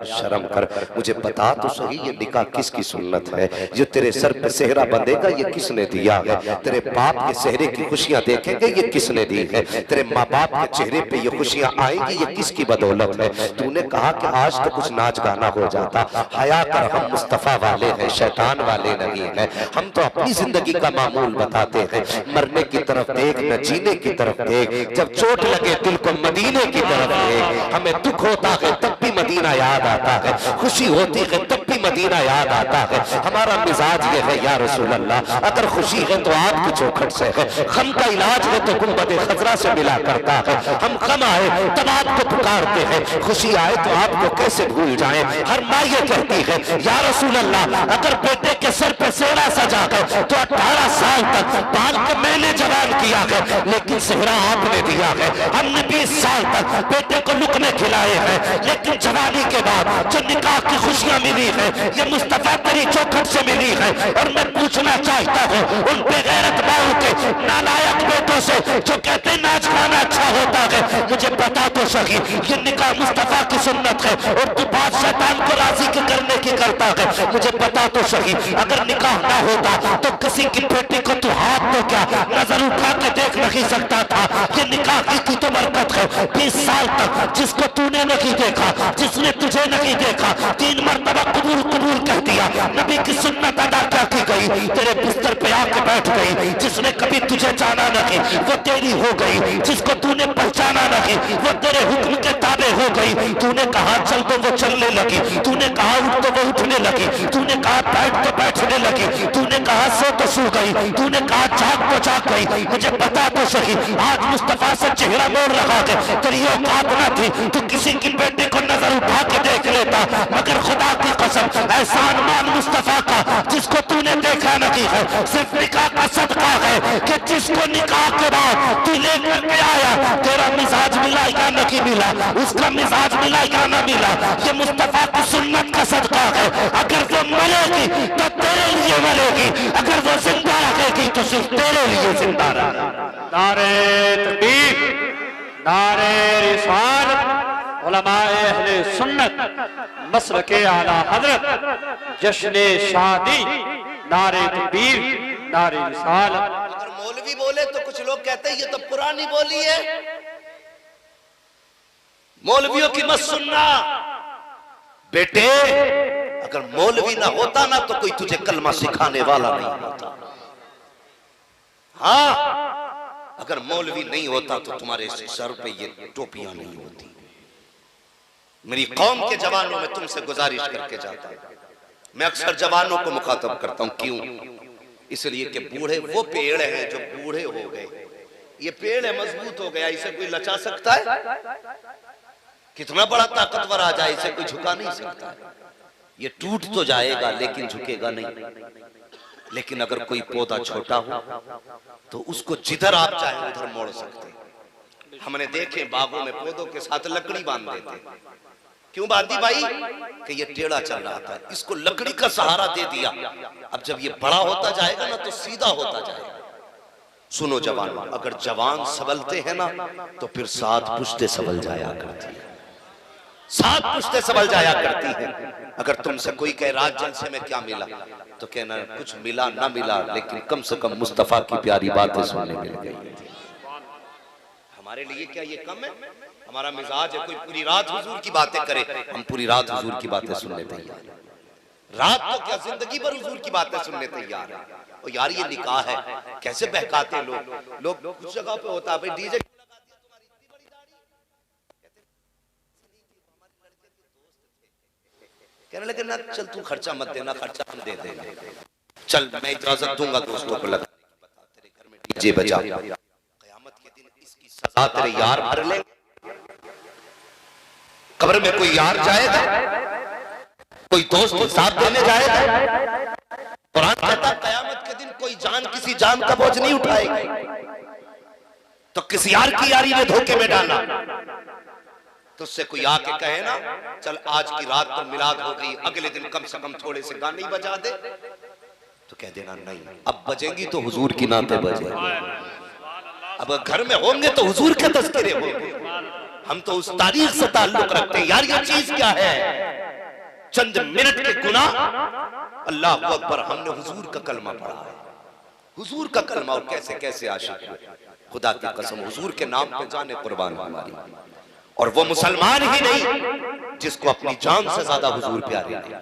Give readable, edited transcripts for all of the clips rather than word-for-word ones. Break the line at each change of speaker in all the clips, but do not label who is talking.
शर्म कर, मुझे बता तो सही ये निकाह किसकी सुन्नत है? जो तेरे सर पे सेहरा बंधेगा ये किसने दिया है? तेरे बाप के सेहरे की खुशियां देखेंगे ये किसने दी है? तेरे माँ बाप के चेहरे पे ये खुशियां आएंगी ये किसकी बदौलत है? तूने कहा कि आज तो कुछ नाच गाना हो जाता। हया कर, हम मुस्तफा वाले हैं, शैतान वाले नहीं हैं। हम तो अपनी जिंदगी का मामूल बताते हैं। मरने की तरफ देख न जीने की तरफ देख, जब चोट लगे दिल को मदीने की तरफ देख। हमें दुख होता है तब भी मदीना याद आता है, खुशी होती है तब भी मदीना याद आता है। हमारा मिजाज ये है या रसूल अल्लाह, अगर खुशी है तो आपकी चौखट से है, गम का इलाज है तो गुंबदे खजरा से मिला करता है। हम गम आए तब आपको पुकारते हैं, खुशी आए तो आपको कैसे भूल जाएं। हर माँ ये कहती है या रसूल अल्लाह, अगर बेटे के सर पे सेहरा सजा है तो 18 साल तक बाल को मैंने जवान किया है, लेकिन सेहरा आपने दिया है। हमने 20 साल तक बेटे को लुकने खिलाए हैं, लेकिन जवानी के बाद जो निकाह की खुशियां मिली है ये मुस्तफा तेरी चौखट से मिली है। और मैं पूछना चाहता हूँ उन बेगैरत माओ के नालायक बेटों से जो कहते हैं नाच गाना अच्छा होता है, मुझे बता तो सही ये निकाह मुस्तफा की सुन्नत है और तू बात शैतान को राजी करने की करता है। मुझे बता तो सही अगर निकाह ना होता तो किसी की बेटी को तू हाथ तो क्या नजर उठा के देख नहीं सकता था। ये निकाह की तो बरकत है। 20 साल तक जिसको तूने नहीं देखा, जिसने तुझे नहीं देखा, 3 मरतबा कबूल कबूल कह दिया। नबी की सुन्नत अदा क्या की गई, तेरे बिस्तर पे आके बैठ गई। जिसने कभी तुझे जाना नहीं वो तेरी हो गई, जिसको तूने पहचाना नहीं वो तेरे हुक्म के ताबे हो गई। तूने कहा चल तो वो चलने लगी, तूने कहा उठ तो वो उठने लगी, तूने कहा बैठ तो बैठने लगी, तूने कहा सो तो सो गई, तूने कहा जाग तो जाग गई। मुझे बता तो सही आज मुस्तफा से चेहरा मोड़ रहा है, तेरी औकात न थी तू किसी की बेटे को नजर उठा के देख लेता, मगर खुदा की कसम एहसान मान मुस्तफा का जिसको तूने देखा नहीं है। सिर्फ निकाह का सदका है कि जिसको निकाह के बाद तू लेकर के आया, तेरा मिजाज मिला या नहीं मिला, उसका मिजाज मिला या ना मिला, ये मुस्तफा की सुन्नत का सदका है। अगर वो मरेगी तो तेरे लिए मरेगी, अगर वो जिंदा रहेगी तो सिर्फ तेरे लिए जिंदा रहेगी।
नारे तकबीर, नारे रिसालत, उलमाए अहले सुन्नत मसलके आला हजरत, जश्ने शादी, नारे तकबीर, नारे रिसालत।
अगर मौलवी बोले तो कुछ लोग कहते हैं ये तो पुरानी बोली है, मौलवियों की मत सुनना। बेटे अगर मौलवी ना होता ना तो कोई तुझे कलमा सिखाने वाला नहीं होता। हाँ अगर मौलवी नहीं होता तो तुम्हारे सर पे ये टोपियां नहीं होती। मेरी कौम के जवानों में तुमसे गुजारिश करके जाता हूं, मैं अक्सर जवानों को मुखातब करता हूं। क्यों? इसलिए कि बूढ़े वो पेड़ हैं जो बूढ़े हो गए, ये पेड़ है मजबूत हो गया, इसे कोई लचा सकता है? कितना बड़ा ताकतवर आ जाए इसे कोई झुका नहीं सकता। ये टूट तो जाएगा लेकिन झुकेगा नहीं। लेकिन अगर कोई पौधा छोटा हो तो उसको जिधर आप चाहे उधर मोड़ सकते। हमने देखे बागों में पौधों के साथ लकड़ी बांध देते। क्यों बांधी भाई? कि ये टेढ़ा चल रहा था, इसको लकड़ी का सहारा दे दिया। अब जब ये बड़ा होता जाएगा ना तो सीधा होता जाएगा। सुनो जवान, अगर जवान संभलते हैं ना तो फिर 7 पुश्ते संभल जाया करती है, 7 पुश्ते संभल जाया करती है। अगर तुमसे कोई कहे रात जलसे में क्या मिला तो कहना कुछ मिला ना मिला, लेकिन कम से कम मुस्तफा की प्यारी बातें सुनने मिल गई। हमारे लिए क्या ये कम है? हमारा मिजाज है कोई पूरी रात हुजूर की बातें करे, हम पूरी रात हुजूर की बातें सुनने तैयार हैं। रात तो क्या जिंदगी भर हुजूर की बातें सुनने तैयार है। और यार ये निकाह है, कैसे बहकाते लोग कुछ जगह पे होता है भाई डीजे कहने लगे ना चल तू खर्चा मत देना, खर्चा हम दे देंगे, चल मैं इजाजत दूंगा दोस्तों को, लगा तेरे घर में डीजे बजा, कयामत के दिन इसकी सजा तेरे यार भर लेंगे। कब्र में कोई यार जाएगा, कोई दोस्त हिसाब देने जाएगा? कुरान कहता कयामत के दिन कोई जान किसी जान का बोझ नहीं उठाएगी। तो किस यार की यारी में धोखे में डाला? तो उससे कोई आके कहे ना चल आज की रात तो मिलाद हो गई, अगले दिन कम से कम थोड़े से गाने ही बजा दे, तो कह देना नहीं अब बजेंगी तो हुजूर की नाते बजेंगे। अब घर में होंगे तो हुजूर के तज़किरे होंगे। हम तो उस तारीख से ताल्लुक रखते हैं। यार ये चीज क्या है? चंद मिनट के गुनाह, अल्लाह अकबर, हमने हुजूर का कलमा पढ़ा है, हुजूर का कलमा, और कैसे कैसे आशिक हुए। खुदा की कसम, हुजूर के नाम पे जाने कुर्बान हमारी। और वो मुसलमान ही नहीं जिसको अपनी जान से ज्यादा हुजूर प्यारे हैं,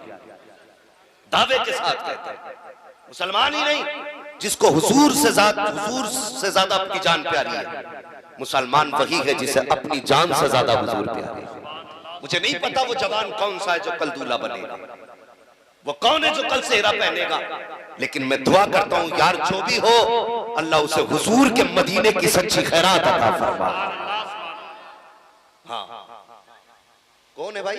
दावे के साथ कहते हैं। मुसलमान ही नहीं जिसको हुजूर से ज्यादा अपनी जान प्यारी है। मुसलमान वही है जिसे अपनी जान से ज्यादा हुजूर प्यारे है। मुझे नहीं पता वो जवान कौन सा है जो कल दूल्हा बनेगा, वो कौन है जो कल सेहरा पहनेगा, लेकिन मैं दुआ करता हूं यार, जो भी हो अल्लाह उसे हुजूर के मदीने की सच्ची खैरात अता फरमा। हाँ, कौन है भाई?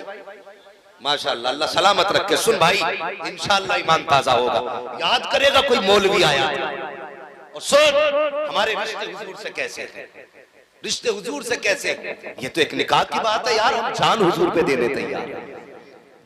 माशाअल्लाह, अल्लाह सलामत रखे। सुन भाई, इंशाअल्लाह ईमान ताजा होगा। याद करेगा कोई मौलवी आया और सुन हमारे रिश्ते हुजूर से कैसे हैं, रिश्ते हुजूर से कैसे हैं। ये तो एक निकाह की बात है यार, हम जान हुजूर पे देने तैयार हैं,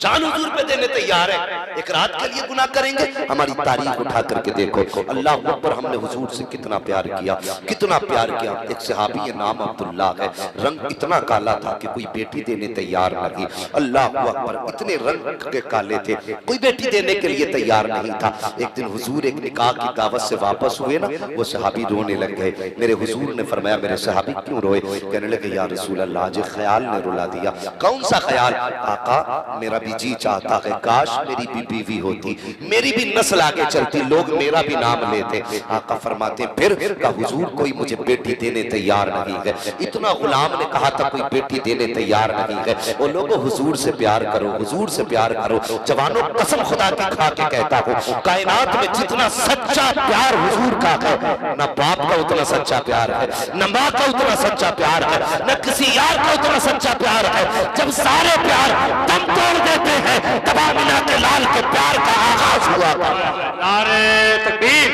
जान हुजूर पे देने तैयार है। एक रात के लिए गुनाह करेंगे, हमारी तारीख उठा करके देखो, अल्लाह अकबर, हमने हुजूर से कितना प्यार किया, कितना प्यार किया। एक सहाबी, ये नाम अब्दुल्ला है, रंग इतना काला था कि कोई बेटी देने तैयार नहीं। अल्लाह अकबर, इतने रंग के काले थे, कोई बेटी देने के लिए तैयार नहीं था। एक दिन हुजूर एक निकाह की दावत से वापस हुए ना, वो सहाबी रोने लग गए। मेरे हुजूर ने फरमाया, मेरे सहाबी क्यों रोए? कहने लगे, या रसूल अल्लाह, आज ख्याल ने रुला दिया। कौन सा ख्याल? आका, मेरा जी चाहता है काश मेरी भी बीवी होती, मेरी भी नस्ल आगे चलती, लोग मेरा भी नाम लेते। आका फरमाते, फिर का हुजूर कोई मुझे बेटी देने तैयार नहीं है। इतना गुलाम ने कहा था कोई बेटी देने तैयार नहीं है। वो लोगों, हुजूर से प्यार करो, हुजूर से प्यार करो। जवानों, कसम खुदा की खा के कहता हूँ, कायनात में जितना सच्चा प्यार हुजूर का है, न बाप का उतना सच्चा प्यार है, न माँ का उतना सच्चा प्यार है, न किसी यार का उतना सच्चा प्यार है। जब सारे प्यार दम तोड़ देते हैं, तब आमिना के लाल के प्यार का आगाज हुआ था।
नारे तकबीर,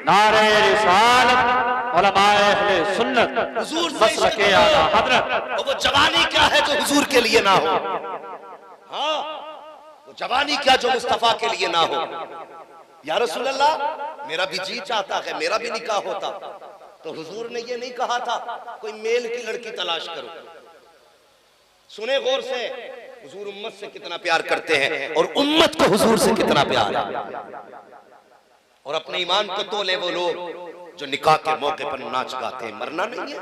नारे रिसालत, उलमाए अहले सुन्नत,
हुजूर
मसलके आला हजरत।
वो जवानी क्या है जो हुजूर के लिए ना हो? हाँ, वो जवानी क्या जो मुस्तफा के लिए ना हो? या रसूल अल्लाह, मेरा भी जी चाहता है मेरा भी निकाह होता। तो हुजूर ने ये नहीं कहा था कोई मेल की लड़की तलाश करो। सुने गौर से, हुजूर उम्मत से कितना प्यार करते हैं और उम्मत को हुजूर से कितना प्यार है। और अपने ईमान को तोले वो लोग जो निकाह के मौके पर नाच गाते हैं। मरना नहीं है,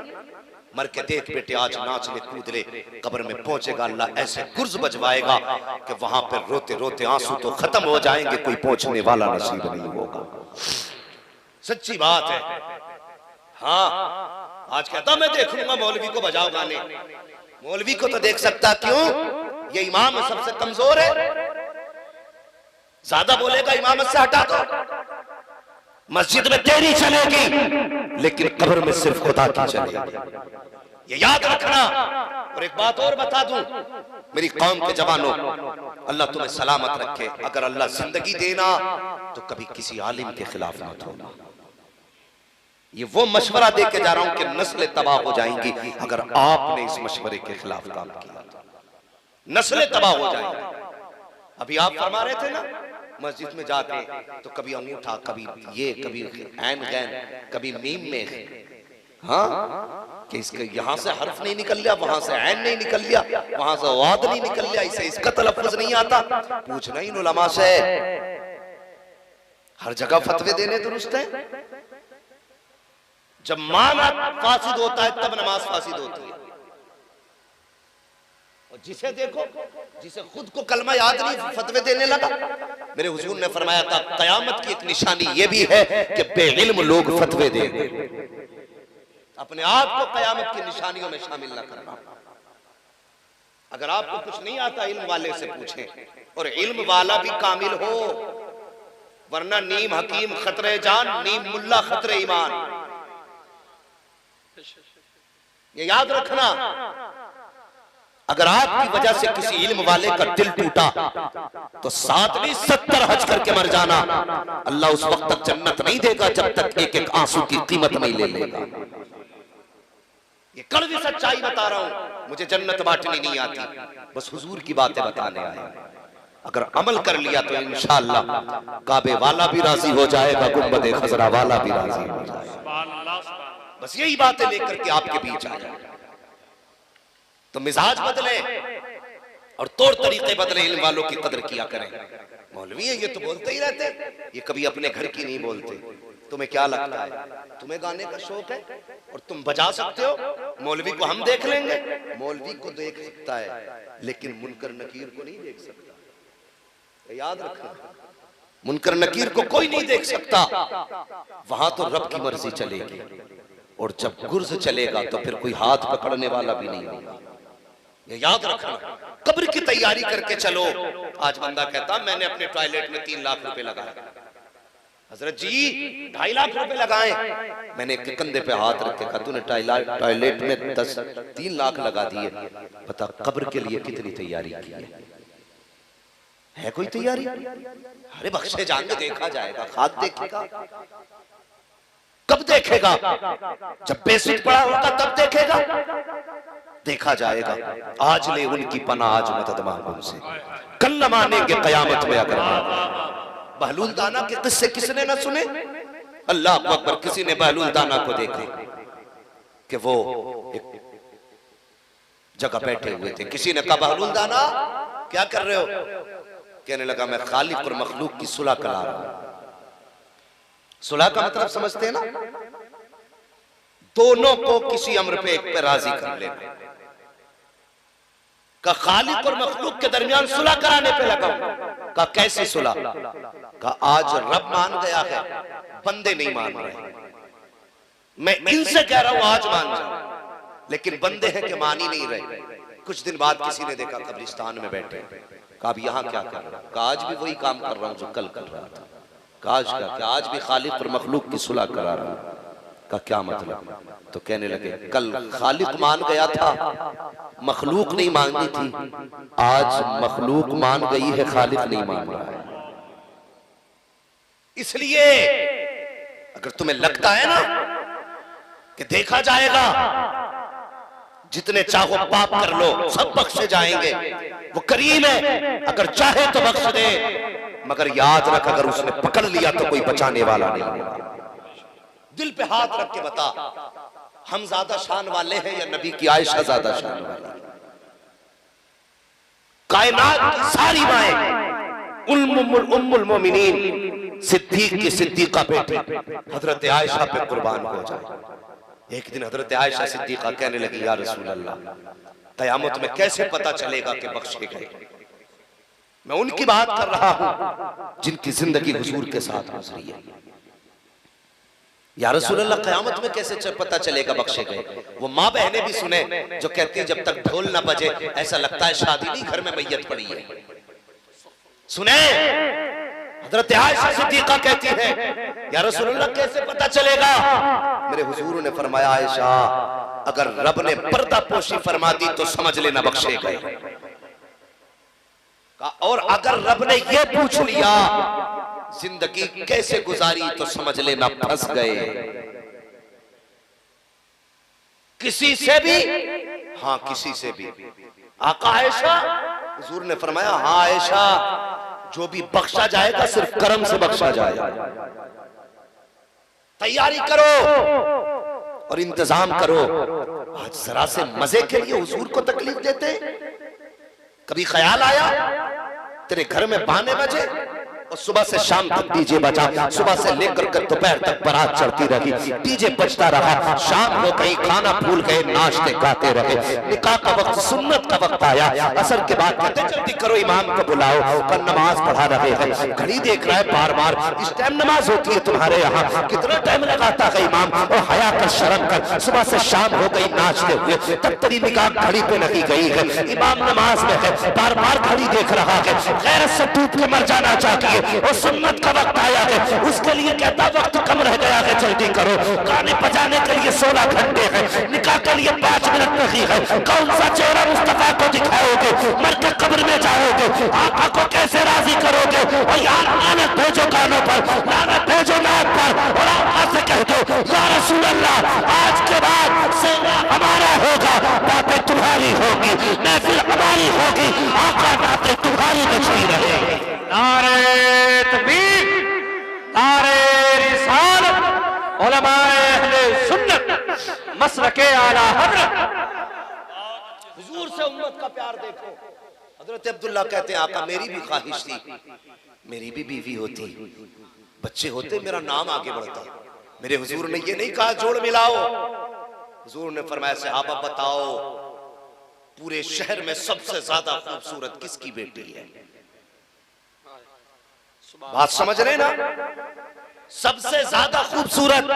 मर के देख बेटे आज नाच ले कूद ले, कब्र में पहुंचेगा अल्लाह ऐसे गुर्ज बजवाएगा कि वहां पर रोते रोते आंसू तो खत्म हो जाएंगे, कोई पहुंचने वाला नसीब नहीं होगा। सच्ची बात है। हाँ, आज कहता मैं देख लूंगा मौलवी को बजाओ गाने। मौलवी को तो देख सकता, क्यों? ये इमाम सबसे कमजोर है, ज्यादा बोलेगा इमामत से हटा दो। मस्जिद में तेरी चलेगी लेकिन कब्र में सिर्फ खुदा की चलेगी, ये याद रखना। और एक बात और बता दूं मेरी कौम के जवानों, अल्लाह तुम्हें सलामत रखे। अगर अल्लाह जिंदगी देना तो कभी किसी आलिम के खिलाफ मत होना। ये वो मशवरा दे के जा रहा हूं कि नस्लें तबाह हो जाएंगी अगर आपने इस मशवरे के खिलाफ काम किया, नस्लें तबाह हो जाएंगी। अभी आप फरमा रहे थे ना, मस्जिद में जाके तो कभी अंगूठा, कभी ये, कभी ऐन गैन, कभी मीम में, हाँ, कि इसके यहां से हर्फ नहीं निकल लिया, वहां से ऐन नहीं निकल लिया, वहां से वाद नहीं निकल लिया, इसे इसका तलफ्फुज नहीं आता। पूछना इन उलमा से, हर जगह फतवे देने दुरुस्त है। जब माना फासिद होता है तब नमाज फासिद होती है। और जिसे देखो, जिसे खुद को कलमा याद नहीं, फतवे देने लगा। मेरे हुजूर ने फरमाया था कयामत की एक निशानी ये भी है कि बेइल्म लोग फतवे देंगे। अपने आप को कयामत की निशानियों में शामिल न करना। अगर आपको कुछ नहीं आता इल्म वाले से पूछें, और इल्म वाला भी कामिल हो, वरना नीम हकीम खतरे जान, नीम मुल्ला खतरे ईमान। ये याद रखना। अगर आपकी वजह से किसी इल्म वाले का दिल टूटा तो 7 नहीं 70 हज करके मर जाना। अल्लाह उस वक्त तक जन्नत नहीं देगा जब तक एक एक आंसू की कीमत नहीं ले लेगा। ये कड़वी सच्चाई बता रहा हूं, मुझे जन्नत बांटनी नहीं आती, बस हुजूर की बातें बताने आए। अगर अमल कर लिया तो इंशाअल्लाह काबे वाला भी राजी हो जाएगा, गुंबदे खजरा वाला भी राजी हो जाएगा। बस यही बातें लेकर के आपके बीच आ जाए तो मिजाज बदले। और तौर तरीके बदले, इल्म वालों की कदर किया करें। मौलवी है ये तो बोलते ही रहते, ये कभी अपने घर की नहीं बोलते। तुम्हें क्या लगता है तुम्हें गाने का शौक है और तुम बजा सकते हो? मौलवी को हम देख लेंगे। मौलवी को देख सकता है लेकिन मुनकर नकीर को नहीं देख सकता। याद रखना, मुनकर नकीर को कोई नहीं देख सकता। वहां तो रब की मर्जी चलेगी, और जब गुर्ज चलेगा तो फिर कोई हाथ पकड़ने वाला भी नहीं होगा। ये याद रखना। कब्र की तैयारी करके चलो। आज बंदा कहता मैंने अपने टॉयलेट में 3 लाख रुपए लगाए। हजरत जी 2.5 लाख रुपए लगाए। मैंने एक कंधे पे हाथ रख के कहा तूने टॉयलेट में 3 लाख लगा दिए, बता कब्र के लिए कितनी तैयारी की है कोई तैयारी? अरे बख्शे जाएंगे, देखा जाएगा। खाद देखेगा कब देखेगा? जब बेसुध पड़ा होगा तब देखेगा। देखा जाएगा। आज ले उनकी पनाह, आज मदद मांगो उनसे, कल न मानेंगे कयामत में अगर बहलूल दाना के किस्से किसने ना सुने? अल्लाह अकबर। किसी ने बहलूल दाना को देखे कि वो एक जगह बैठे हुए थे। किसी ने कहा बहलूल दाना क्या कर रहे हो? कहने लगा मैं खालिक और मखलूक की सुलह करा रहा हूं। सुलह का मतलब समझते हैं ना? दोनों को किसी अम्र पे एक पे राजी कर लेना। का खालिक और मखलूक के दरमियान सुलह कराने पे लगा। का कैसी सुलह? का आज रब मान गया है, बंदे नहीं मान रहे। मैं इनसे कह रहा हूं आज मान जाओ, लेकिन बंदे हैं कि मान ही नहीं रहे। कुछ दिन बाद किसी ने देखा कब्रिस्तान में बैठे। कहा अब यहां क्या कर रहा? कहा आज भी वही काम कर रहा हूं जो कल कर रहा था। कहा आज भी खालिक और मखलूक की सुलह करा रहा हूं। का क्या मतलब? तो कहने लगे कल खालिक मान गया था, मखलूक नहीं मांगी थी। आज मखलूक मान गई है, खालिक नहीं मान रहा है। इसलिए अगर तुम्हें लगता है ना कि देखा जाएगा, जितने चाहो पाप कर लो, सब बख्शे जाएंगे। वो करीम है, अगर चाहे तो बख्श दे, मगर याद रख अगर उसने पकड़ लिया तो कोई बचाने वाला नहीं। दिल पे हाथ रख के बता, हम ज्यादा शान वाले हैं या नबी की आयशा ज्यादा शान वाली? कायनात की सारी माएं, उम्मुल मोमिनीन सिद्दीक की सिद्दीका बेटी हजरत आयशा पे कुर्बान हो जाए। एक दिन हजरत आयशा सिद्दीका कहने लगी या रसूल अल्लाह, कयामत में कैसे पता चलेगा कि बख्शे गए? मैं उनकी बात कर रहा हूं जिनकी जिंदगी हुजूर के साथ गुजरी है। या रसूल अल्लाह कयामत में कैसे पता चलेगा बख्शे गए? वो माँ बहनें भी सुने जो कहती है जब तक ढोल ना बजे ऐसा लगता है शादी नहीं, घर में मैयत पड़ी है। सुने हजरत आयशा सिद्दीका कहती है या रसूल अल्लाह कैसे पता चलेगा? मेरे हुजूर ने फरमाया आयशा अगर रब ने पर्दा पोशी फरमा दी तो समझ लेना बख्शे गए, और अगर रब ने ये पूछ लिया जिंदगी कैसे गुजारी तो समझ लेना फंस गए। किसी से भी, हाँ किसी से भी। आका आयशा, हुजूर ने फरमाया हाँ आयशा, जो भी बख्शा जाएगा सिर्फ करम से बख्शा जाएगा। तैयारी करो और इंतजाम करो। आज जरा से मजे के लिए हुजूर को तकलीफ देते। कभी ख्याल आया तेरे घर में बाने बजे और सुबह से शाम तक डीजे बजा, सुबह से लेकर के दोपहर तक बारात चढ़ती रही, डीजे बजता रहा, शाम हो गई, खाना भूल गए, नाचते गाते रहे। निकाह का वक्त, सुन्नत का वक्त आया, असर के बाद कहते जल्दी करो इमाम को बुलाओ, पर नमाज पढ़ा रहे हैं। घड़ी देख रहा है बार बार, इस टाइम नमाज होती है तुम्हारे यहाँ, कितना टाइम लगाता है इमाम? और हया कर, शर्म कर, सुबह से शाम हो गई नाचते हुए, तब तेरी निकाह घड़ी पे लगी गई है, इमाम नमाज में है, बार बार घड़ी देख रहा है, गैरत से टूट के मर जाना चाहती है, और सुन्नत का वक्त आया है, उसके लिए कहता वक्त कम रह गया है, जल्दी करो। गाने बजाने के लिए 16 घंटे हैं, निकाह के लिए 5 मिनट नहीं है। कौन सा चेहरा मुस्तफा को दिखाओगे? मर के कब्र में जाओगे, आका को कैसे राजी करोगे? और यार लानत भेजो कानों पर, लानत भेजो नाक पर, और आका से कह दो या रसूल अल्लाह आज के बाद सेना हमारा होगा, बातें तुम्हारी होगी, महफिल हमारी होगी, आका बातें तुम्हारी बची रहेगी।
नारे तकबीर, नारे रिसालत, उलमाए अहले सुन्नत, मसलके आला हज़रत।
हुजूर से उम्मत का प्यार देखो। हजरत अब्दुल्ला कहते हैं आका मेरी भी ख्वाहिश थी, मेरी भी बीवी होती, बच्चे होते, मेरा नाम आगे बढ़ता। मेरे हुजूर ने ये नहीं कहा जोड़ मिलाओ, हुजूर ने फरमाया सहाबा बताओ पूरे शहर में सबसे ज्यादा खूबसूरत किसकी बेटी है? बात समझ रहे ना? सबसे ज्यादा खूबसूरत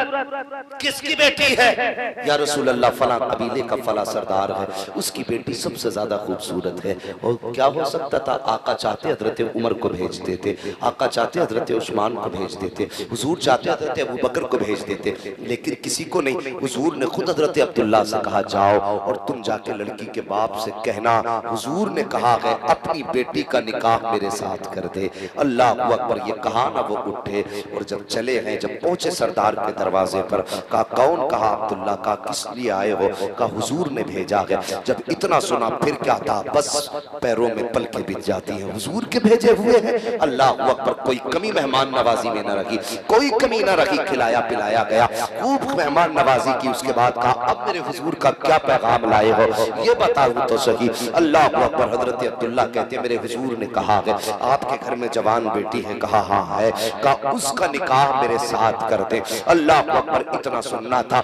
किसकी बेटी है? या रसूल अल्लाह फला कबीले का फला सरदार है, उसकी बेटी सबसे ज्यादा खूबसूरत है। और क्या हो सकता था? आका चाहते हजरत उमर को भेज देते, आका चाहते हजरत उस्मान को भेज देते, हुजूर चाहते हजरत अबू बकर को भेज देते, लेकिन किसी को नहीं। हुजूर ने खुद हजरत अब्दुल्ला से कहा जाओ और तुम जाके लड़की के बाप से कहना हुजूर ने कहा है अपनी बेटी का निकाह मेरे साथ कर दे। अल्लाह अकबर, ये कहा ना वो उठे और जब चले हैं, जब पहुंचे सरदार के दरवाजे पर, कहा कौन? कहा अब्दुल्ला। का किस लिए आए हो? कहा हुजूर ने भेजा है। जब इतना सुना फिर क्या था, बस पैरों में पलकें बिछ जाती हैं, हुजूर के भेजे हुए हैं। अल्लाह अकबर, कोई कमी मेहमान नवाजी में न रखी, कोई कमी न रखी, खिलाया पिलाया गया, खूब मेहमान नवाजी की। उसके बाद कहा अब मेरे हुजूर का क्या पैगाम लाए हो ये बताओ तो सही। अल्लाह अकबर, हजरत अब्दुल्ला कहते मेरे हुजूर ने कहा है आपके घर में जवान बेटी है? कहा हाँ है। कहा उसका निकाह मेरे साथ कर दे। अल्लाह अकबर, इतना सुनना था,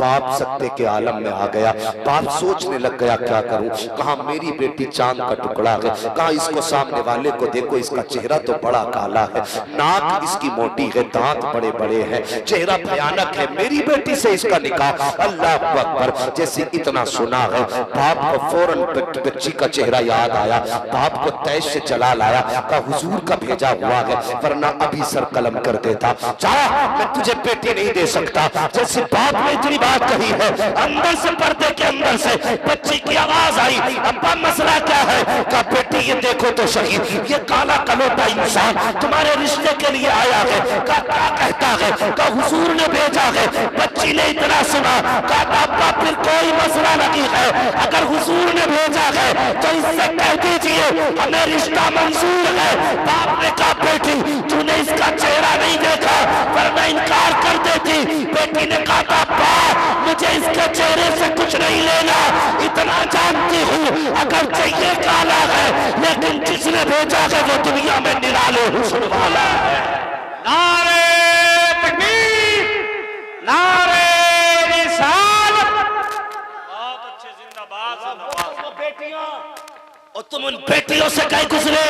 बाप सत्ते के आलम में आ गया। बाप सोचने लग गया क्या करूं। कहा मेरी बेटी चांद का टुकड़ा है। कहा इसको सामने वाले को देखो, इसका चेहरा तो बड़ा काला है, नाक इसकी मोटी है, दांत बड़े बड़े हैं, चेहरा भयानक है, मेरी बेटी से इसका निकाह। अल्लाह अकबर, जैसे इतना सुना है बाप को फौरन बच्ची का चेहरा याद आया, बाप को तैश से चला लाया। कहा हुजूर का भेजा हुआ है, वरना अभी सर कलम कर देता। मैं तुझे बेटी नहीं दे सकता। जैसे बाप ने इतनी बात कही है, अंदर से पर्दे के अंदर से बच्ची की आवाज आई, अब्बा मसला क्या है? कहा बेटी ये देखो तो सही, ये काला कलोटा इंसान तुम्हारे रिश्ते के लिए आया है। कहा क्या कहता है? कहा हुजूर ने भेजा है। बच्ची ने इतना सुना, कहा अब्बा फिर कोई मसला नहीं है, अगर हुजूर ने भेजा है तो इससे कह दीजिए हमें रिश्ता मंजूर है। बाप ने कहा बेटी तूने इसका चेहरा नहीं देखा वरना इनकार कर देती। बेटी ने कहा पापा मुझे इसके चेहरे से कुछ नहीं लेना, इतना जानती हूँ अगर चाहिए काला है, लेकिन जिसने भेजा है वो दुनिया में निराले हुस्न वाला है।
नारे तकबीर, नारे रिसालत। बहुत अच्छे, जिंदाबाद जिंदाबाद।
बेटियां और तुम उन बेटियों से कहीं गुजरे,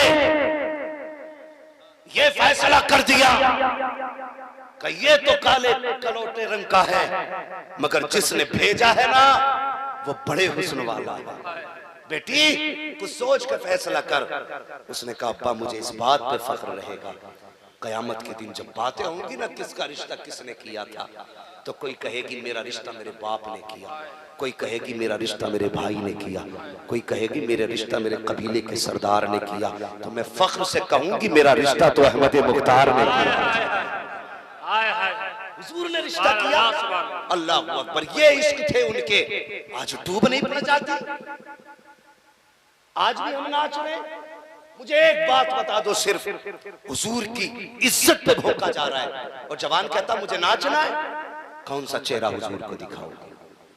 ये फैसला कर दिया कि ये तो काले कलोटे रंग का है, मगर जिसने भेजा है ना वो बड़े हुस्न वाला है। बेटी कुछ सोच कर फैसला कर। उसने कहा अब्बा मुझे इस बात पे फख्र रहेगा, कयामत के दिन जब बातें होंगी ना किसका रिश्ता किसने किया था, तो कोई कहेगी मेरा रिश्ता मेरे बाप ने किया, कोई कहेगी मेरा रिश्ता मेरे भाई ने किया, कोई कहेगी मेरा रिश्ता मेरे कबीले के सरदार ने किया, तो मैं फख्र से कहूंगी मेरा रिश्ता तो अहमद मुख्तार ने किया। हुजूर ने रिश्ता किया। अल्लाह अकबर, ये इश्क थे उनके। आज डूब नहीं पड़ जाती, आज भी हम नाच रहे। मुझे एक बात बता दो, सिर्फ हुजूर की इज्जत पे भोंका जा रहा है और जवान कहता मुझे नाचना है। कौन सा चेहरा हुजूर को दिखाओगे?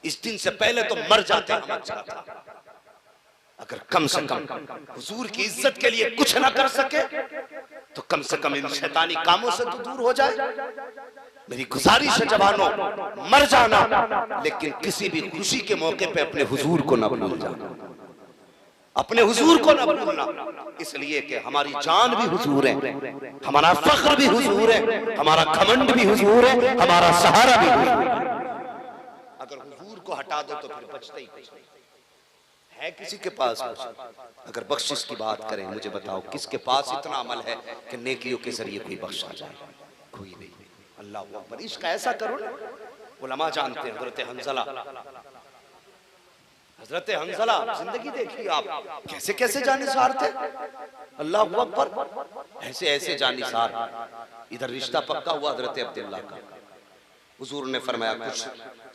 इस दिन से पहले तो मर जाते हम अच्छा था। अगर कम से कम हुजूर की इज्जत के लिए कुछ ना कर सके तो कम से कम इन शैतानी कामों से तो दूर हो जाए। मेरी गुजारिश है जवानों, मर जाना लेकिन किसी भी खुशी के मौके पे अपने हुजूर को ना भूल जाना, अपने हुजूर को ना भूलना, इसलिए कि हमारी जान भी हुजूर है, हमारा फख्र भी हुजूर है, हमारा घमंड भी हुजूर है, हमारा सहारा भी हुजूर है। अगर हुजूर को हटा दो तो फिर बचता ही कुछ नहीं है किसी के पास कुछ। अगर बख्शिश की बात करें, मुझे बताओ किसके पास इतना अमल है कि नेकियों के जरिए कोई बख्शा जाए? कोई नहीं। अल्लाह अकबर, इश्क ऐसा करो ना। उलमा जानते हैं हजरत हंज़ला, हजरत हंज़ला जिंदगी देखिए आप, कैसे कैसे जानिसार थे। अल्लाह अकबर, ऐसे ऐसे जानिसार। इधर रिश्ता पक्का हुआ हजरत अब्दुल्ला का। हुजूर ने फरमाया कुछ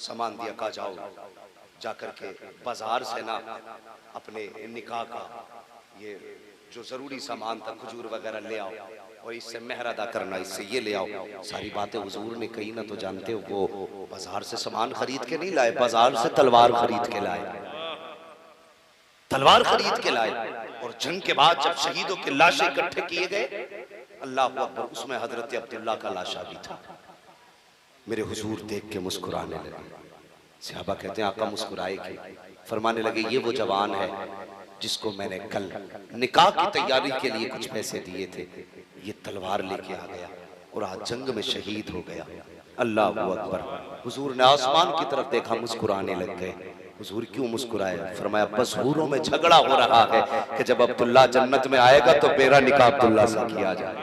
सामान दिया, कहा जाओ जाकर के बाजार से ना अपने निकाह का ये जो जरूरी सामान था खजूर वगैरह ले आओ और इससे मेहर अदा करना, इससे ये ले आओ। सारी बातें हुजूर ने कही ना, तो जानते हो वो बाजार से सामान खरीद के नहीं लाए, बाजार से तलवार खरीद के लाए, तलवार खरीद के लाए। और जंग के बाद जब शहीदों के लाशें इकट्ठे किए गए, अल्लाह अकबर, उसमें हजरत अब्दुल्ला का लाशा भी था। मेरे हुजूर देख के मुस्कुराने लगे। सहाबा कहते हैं आका मुस्कुराए क्यों? फरमाने लगे ये वो जवान है जिसको मैंने कल निकाह की तैयारी के लिए कुछ पैसे दिए थे, ये तलवार लेके आ गया और आज जंग में शहीद हो गया। अल्लाह अकबर। हुजूर ने आसमान की तरफ देखा, मुस्कुराने लग गए। हुजूर क्यों मुस्कुराए? फरमाया बस हूरों में झगड़ा हो रहा है कि जब अब्दुल्ला जन्नत में आएगा तो मेरा निकाह अब्दुल्ला से किया जाए।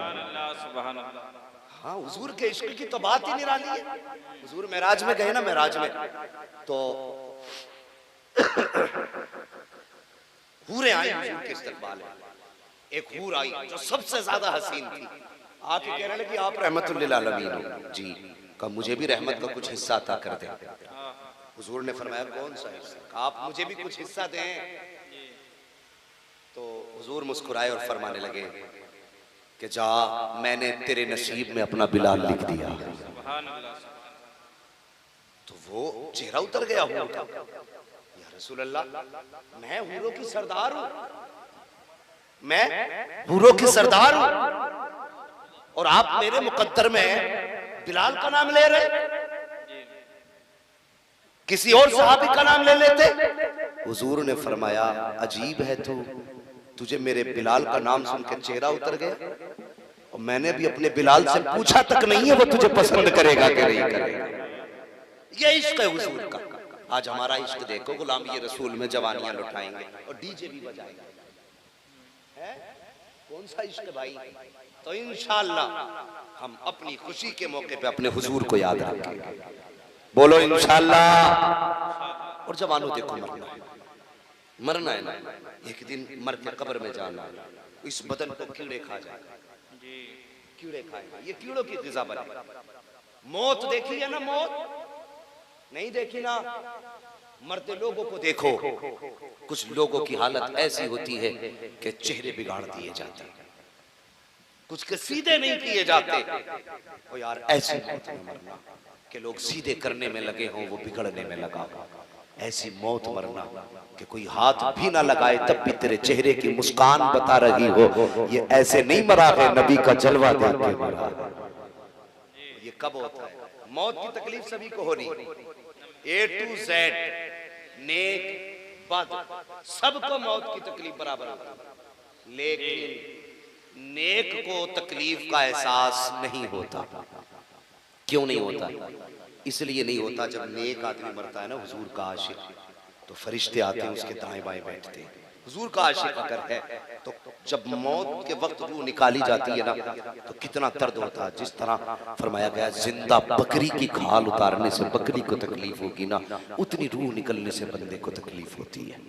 हाँ, हुजूर के इश्क की तो बात ही निराली है। हुजूर मेराज में गए ना, मेराज में तो हूरें आई हुजूर के इस्तकबाल में। एक हूर आई जो सबसे ज्यादा हसीन थी, आके कहने लगी आप रहमतुल लिल आलमीन हो जी, का मुझे भी रहमत का कुछ हिस्सा अता कर दे। हुजूर ने फरमाया कौन सा हिस्सा? आप मुझे भी कुछ हिस्सा दें। तो हुजूर मुस्कुराए और फरमाने लगे कि जा, मैंने तेरे नसीब में अपना बिलाल लिख दिया। तो वो चेहरा उतर गया हूर का। या रसूल अल्लाह, मैं हूरों की सरदार हूं, मैं हूरों की सरदार हूं और आप मेरे मुकद्दर में बिलाल का नाम ले रहे, किसी और सहाबी का नाम ले लेते। हुजूर ने फरमाया अजीब है तू, तुझे मेरे बिलाल का नाम सुन के चेहरा उतर गया और मैंने भी अपने बिलाल से पूछा तक नहीं है वो तुझे पसंद करेगा कि नहीं करेगा। ये इश्क है हुजूर का। आज हमारा इश्क देखो, गुलामी रसूल में जवानियां लुटाएंगे और डीजे भी बजाएंगे। है कौन सा इश्क भाई? तो इंशाअल्लाह हम अपनी खुशी के मौके पे अपने हुजूर को याद रखेंगे। बोलो इंशाअल्लाह। और जवानों देखो, मरना है, मरना है ना, एक दिन मर के कब्र में जाना है। इस बदन को कीड़े खा जाएगा, कीड़े खाएगा, ये कीड़ों की ग़िज़ा बने। मौत देखी है ना? मौत नहीं देखी ना? मरते लोगों को देखो, कुछ लोगों की हालत ऐसी होती है कि चेहरे बिगाड़ दिए जाते हैं, कुछ के सीधे नहीं किए जाते। और यार ऐसी मौत में मरना कि लोग सीधे करने में लगे हों, वो बिगड़ने में लगा हो। ऐसी मौत मरना कि कोई हाथ भी ना लगाए तब भी तेरे चेहरे की मुस्कान बता रही हो ये ऐसे नहीं मरा है, नबी का जलवा देख के मरा। ये कब होता है? मौत की तकलीफ सभी को हो रही, A to Z, नेक बद सबको मौत की तकलीफ बराबर होती है, लेकिन नेक को तकलीफ का एहसास नहीं होता। क्यों नहीं होता? इसलिए नहीं होता, जब नेक आदमी मरता है ना, हुजूर का आशिक, तो फरिश्ते आते हैं उसके दाएं बाएं बैठते हैं। हुजूर का आशिक अगर है तो जब मौत के वक्त रूह निकाली जाती है ना, तो कितना दर्द होता है। जिस तरह फरमाया गया जिंदा बकरी की खाल उतारने से बकरी को तकलीफ होगी ना, उतनी रूह निकलने से बंदे को तकलीफ होती है।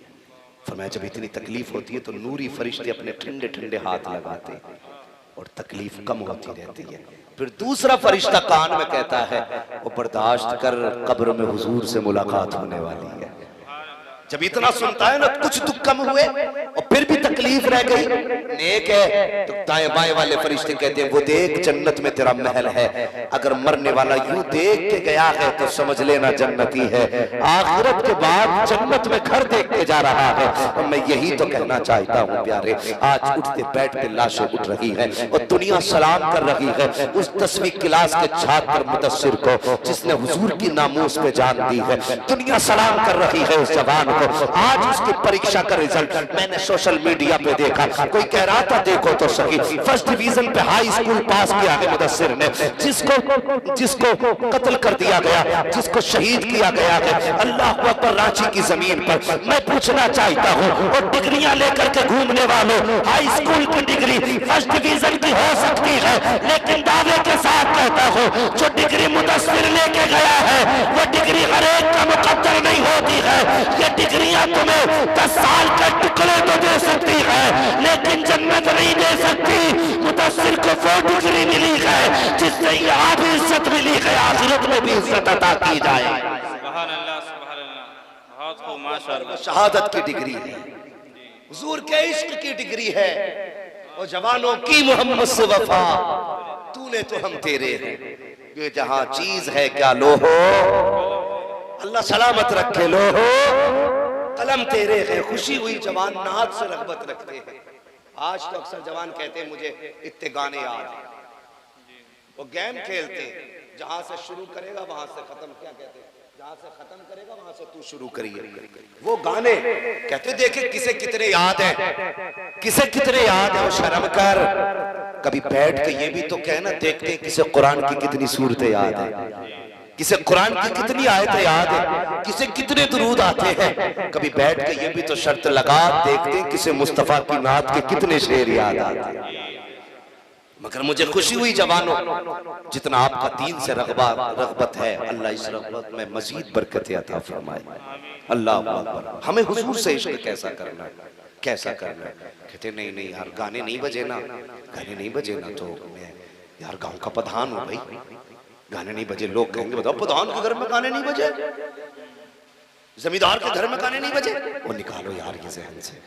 फरमाया जब इतनी तकलीफ होती है तो नूरी फरिश्ते अपने ठंडे ठंडे हाथ लगाते और तकलीफ कम होती रहती है। फिर दूसरा फरिश्ता कान में कहता है वो बर्दाश्त कर, कब्र में हुजूर से मुलाकात होने वाली है। जब इतना सुनता है ना, कुछ दुख कम हुए और फिर भी तकलीफ रह गई, नेक है, तो दाएं बाएं वाले फरिश्ते कहते हैं वो देख जन्नत में तेरा महल है। अगर मरने वाला यूं देख के गया है तो समझ लेना जन्नती है। आखिरत के बाद जन्नत में घर देख के जा रहा है। और मैं यही तो कहना चाहता हूँ प्यारे, आज उठते बैठते लाशें उठ रही है और दुनिया सलाम कर रही है उस 10वीं क्लास के छात्र मुदस्सिर को जिसने हुजूर की नामूस पे जान दी है। दुनिया सलाम कर रही है उस जवान। आज उसकी परीक्षा का रिजल्ट मैंने सोशल मीडिया पे देखा, कोई कह रहा था देखो तो सही, फर्स्ट डिवीजन पे हाई स्कूल पास किया है मुदस्सिर ने, जिसको कत्ल कर दिया गया, जिसको शहीद किया गया है अल्लाह अकबर रांची की जमीन पर। मैं पूछना चाहता हूँ, और डिग्रियां लेकर के घूमने वालों, हाई स्कूल की डिग्री फर्स्ट डिवीजन की हो सकती है, लेकिन दावे के साथ कहता हूँ जो डिग्री मुदस्सिर लेके गया है वो डिग्री हर एक का मुकद्दर नहीं होती है। ये डिग्रियां तुम्हें 10 साल के टुकड़े तो दे सकती है, लेकिन जन्नत नहीं दे सकती। मुदस्सिर को वो डिग्री मिली है जिससे यहाँ भी इज्जत मिली है, आखिरत में भी इज्जत अता की जाए।
सुभान अल्लाह, सुभान अल्लाह, बहुत खूब, माशाअल्लाह।
शहादत की डिग्री है, हुजूर के इश्क की डिग्री है। और जवानों की मोहम्मद से वफा, तूने तो हम तेरे हैं, ये जहां चीज है क्या लो हो, अल्लाह सलामत रखे लो हो। कलम तेरे है, खुशी हुई जवान नात से रगबत रखते हैं। आज तो अक्सर जवान कहते हैं मुझे इतने गाने याद हैं। वो गेम खेलते हैं, जहां से शुरू करेगा वहां से खत्म, क्या कहते हैं, जहां से खत्म करेगा वहां से तू शुरू करिए। वो गाने कहते देखे किसे कितने याद है, किसे कितने याद है। वो शर्म कर, कभी बैठ के ये भी तो कहना, देखते हैं किसे कुरान की कितनी सूरतें याद है, किसे कुरान की कितनी आयतें याद है, किसे कितने दुरूद आते हैं। कभी बैठ के ये भी तो शर्त लगा, देखते हैं किसे मुस्तफा की नात के कितने शेर याद आते हैं। मगर मुझे खुशी हुई जवानों, जितना आपका दीन से रगबत है, अल्लाह इस रगबत में मजीद बरकतें अता फरमाए। अल्लाह अकबर। हमें हुजूर से इश्क कैसा करना है, कैसा करना है। कहते नहीं नहीं यार, गाने नहीं बजे ना, गाने नहीं बजे ना तो मैं यार गांव का प्रधान हूं भाई, गाने नहीं बजे। लोग कहेंगे बताओ प्रधान के घर में गाने नहीं बजे, जमींदार के घर में गाने नहीं बजे। वो निकालो यार ये जहन से,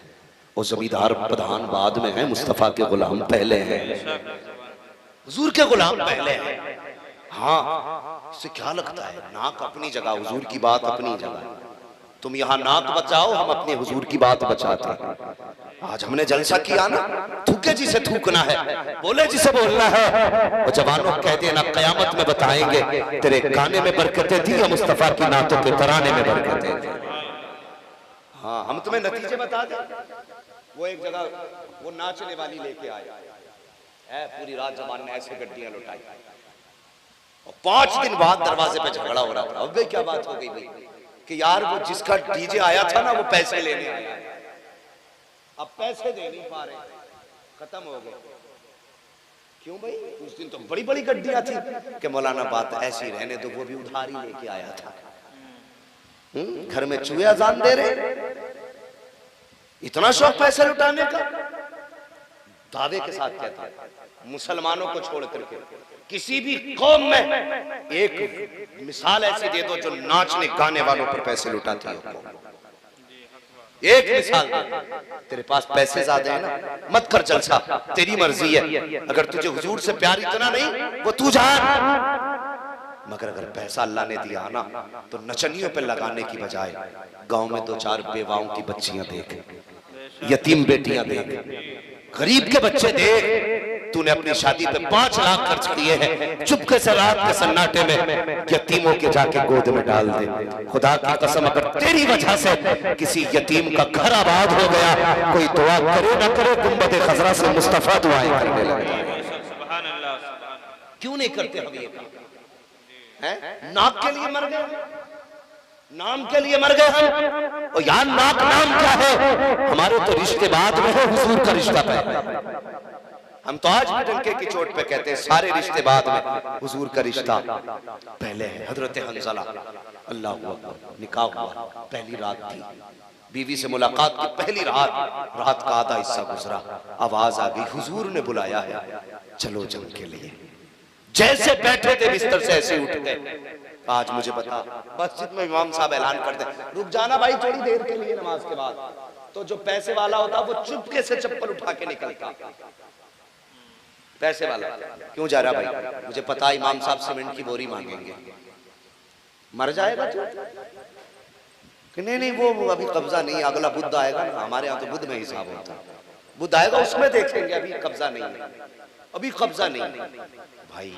वो जमींदार प्रधान बाद में है, मुस्तफा के गुलाम पहले हैं, हुजूर के गुलाम पहले हैं। हाँ, इससे क्या लगता है, नाक अपनी जगह, हुजूर की बात अपनी जगह। तुम यहाँ नाक बचाओ, हम अपने हुजूर की बात बचाते हैं। आज हमने जलसा किया ना, थूके जिसे थूकना है, बोले जिसे बोलना है। वो जवानों कहते हैं ना, कयामत में बताएंगे तेरे गाने में बरकतें थी या मुस्तफा की नातों के तराने में बरकतें थी। हाँ, हम तुम्हें नतीजे बता दें। वो एक जगह वो नाचने वाली लेके आए है, पूरी रात जवान ने ऐसे गड्डियां लुटाई और 5 दिन बाद दरवाजे पे झगड़ा हो रहा था। अब क्या बात हो गई भाई कि यार वो जिसका डीजे आया था ना, वो पैसे लेने आया, अब पैसे दे नहीं पा रहे, खत्म हो गए। क्यों भाई, उस दिन तो बड़ी बड़ी गड्डियां थी कि मौलाना बात ऐसी रहने दो, वो भी उधारी लेके आया था। घर में चूहे अजान दे रहे, इतना शौक पैसे लुटाने का। दावे के साथ कहता है, मुसलमानों को छोड़ करके किसी भी कौम में एक मिसाल ऐसी दे दो जो नाचने गाने वालों पर पैसे लुटाती हो। एक मिसाल दे। तेरे पास पैसे ज्यादा है ना, मत कर जलसा, तेरी मर्जी है। अगर तुझे हुजूर से प्यार इतना नहीं, वो तू जान। मगर अगर पैसा अल्लाह ने दिया ना, तो नचनियों पे लगाने की बजाय गांव में 2-4 बेवाओं की बच्चियां देख, यतीम बेटियां देख, गरीब के बच्चे देख। तूने अपनी शादी पे 5 लाख खर्च किए हैं, चुपके से रात के सन्नाटे में यतीमों के जाके गोद में डाल दे। खुदा की कसम, अगर तेरी वजह से किसी यतीम का घर आबाद हो गया, कोई दुआ करे ना करे, गुंबद खजरा से मुस्तफा दुआएं करने लगे। क्यों नहीं करते हम ये काम? नाक के लिए मर गए, नाम के लिए मर गए हम। और यार नाक नाम क्या है, हमारे तो रिश्ते बाद में है, हुजूर का रिश्ता पहले। हम तो आज भी डंके की चोट पे कहते हैं सारे रिश्ते बाद में, हुजूर का रिश्ता पहले है। हजरत हंज़ला, अल्लाह अकबर, निकाह हुआ, पहली रात थी, बीवी से मुलाकात की पहली रात का आधा हिस्सा गुजरा, आवाज आ गई, हुजूर ने बुलाया है, चलो जंग के लिए। जैसे बैठे थे बिस्तर से ऐसे उठ गए। आज मुझे बता, मस्जिद में इमाम साहब ऐलान करते, रुक जाना भाई थोड़ी देर के लिए नमाज के बाद। तो जो पैसे वाला होता वो चुपके से चप्पल उठा के निकलता। पैसे वाला क्यों जा रहा भाई, मुझे पता इमाम साहब सीमेंट की बोरी मांगेंगे, मर जाएगा तू। नहीं नहीं, वो अभी कब्जा नहीं, अगला बुद्ध आएगा ना, हमारे यहाँ तो बुद्ध में हिसाब होता है, बुद्ध आएगा उसमें देखेंगे, अभी कब्जा नहीं है, अभी कब्जा नहीं। भाई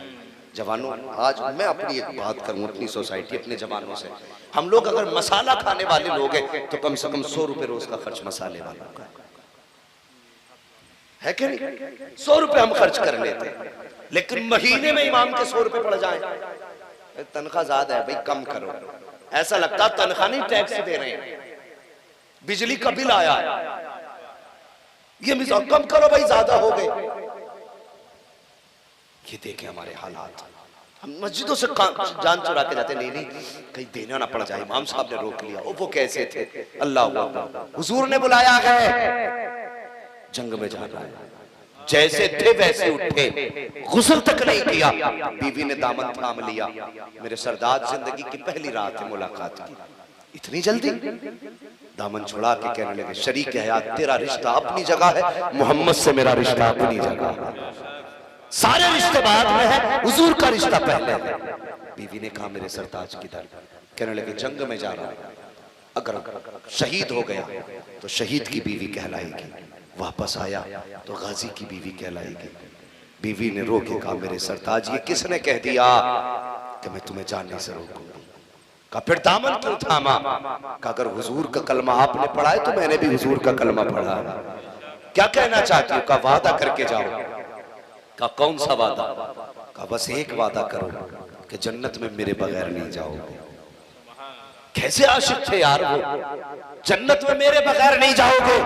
जवानों, आज मैं अपनी एक बात करूं, अपनी सोसाइटी, अपने जवानों से, हम लोग अगर मसाला खाने वाले लोग हैं तो कम से कम 100 रुपए रोज का खर्च मसाले वालों का है कि नहीं? 100 रुपए हम खर्च कर लेते हैं, लेकिन महीने में इमाम के 100 रुपए पड़ जाए, तनख्वाह ज्यादा है भाई, कम करो। ऐसा लगता तनख्वाह नहीं, टैक्स दे रहे हैं, बिजली का बिल आया, ये मिसाल कम करो भाई, ज्यादा हो गए। ये देखें हमारे हालात, हम मस्जिदों से जान चुरा के जाते, नहीं नहीं कहीं देना ना पड़ जाए, इमाम साहब ने रोक लिया। वो कैसे थे, अल्लाह अकबर, हुजूर ने बुलाया है, जंग में जाना है। जैसे थे वैसे उठे, गुस्ल तक नहीं किया, बीवी ने दामन थाम लिया। मेरे सरदार, जिंदगी की पहली रात है मुलाकात की, इतनी जल्दी? दामन छुड़ा के कहने लगे, शरीक हयात तेरा रिश्ता अपनी जगह है, मोहम्मद से मेरा रिश्ता अपनी जगह है, सारे रिश्ते बाद में है, हुजूर का रिश्ता पहले है। बीवी ने कहा, मेरे सरताज की दर, कहने लगे जंग में जा रहा है, अगर शहीद हो गया तो शहीद की बीवी कहलाएगी, वापस आया तो गाजी की बीवी कहलाएगी। बीवी ने रो के कहा मेरे सरताज ये किसने कह दिया कि मैं तुम्हें जानने से रोकूंगी? कहा फिर दामन क्यों थामा? कहा अगर हुजूर का कलमा आपने पढ़ा है तो मैंने भी हुजूर का कलमा पढ़ा है। क्या कहना चाहती हो? कहा वादा करके जाओ। कहा कौन सा वादा? कहा बस एक वादा करो कि जन्नत में मेरे बगैर नहीं जाओगे। कैसे आशिक थे यार वो, जन्नत में मेरे बगैर नहीं जाओगे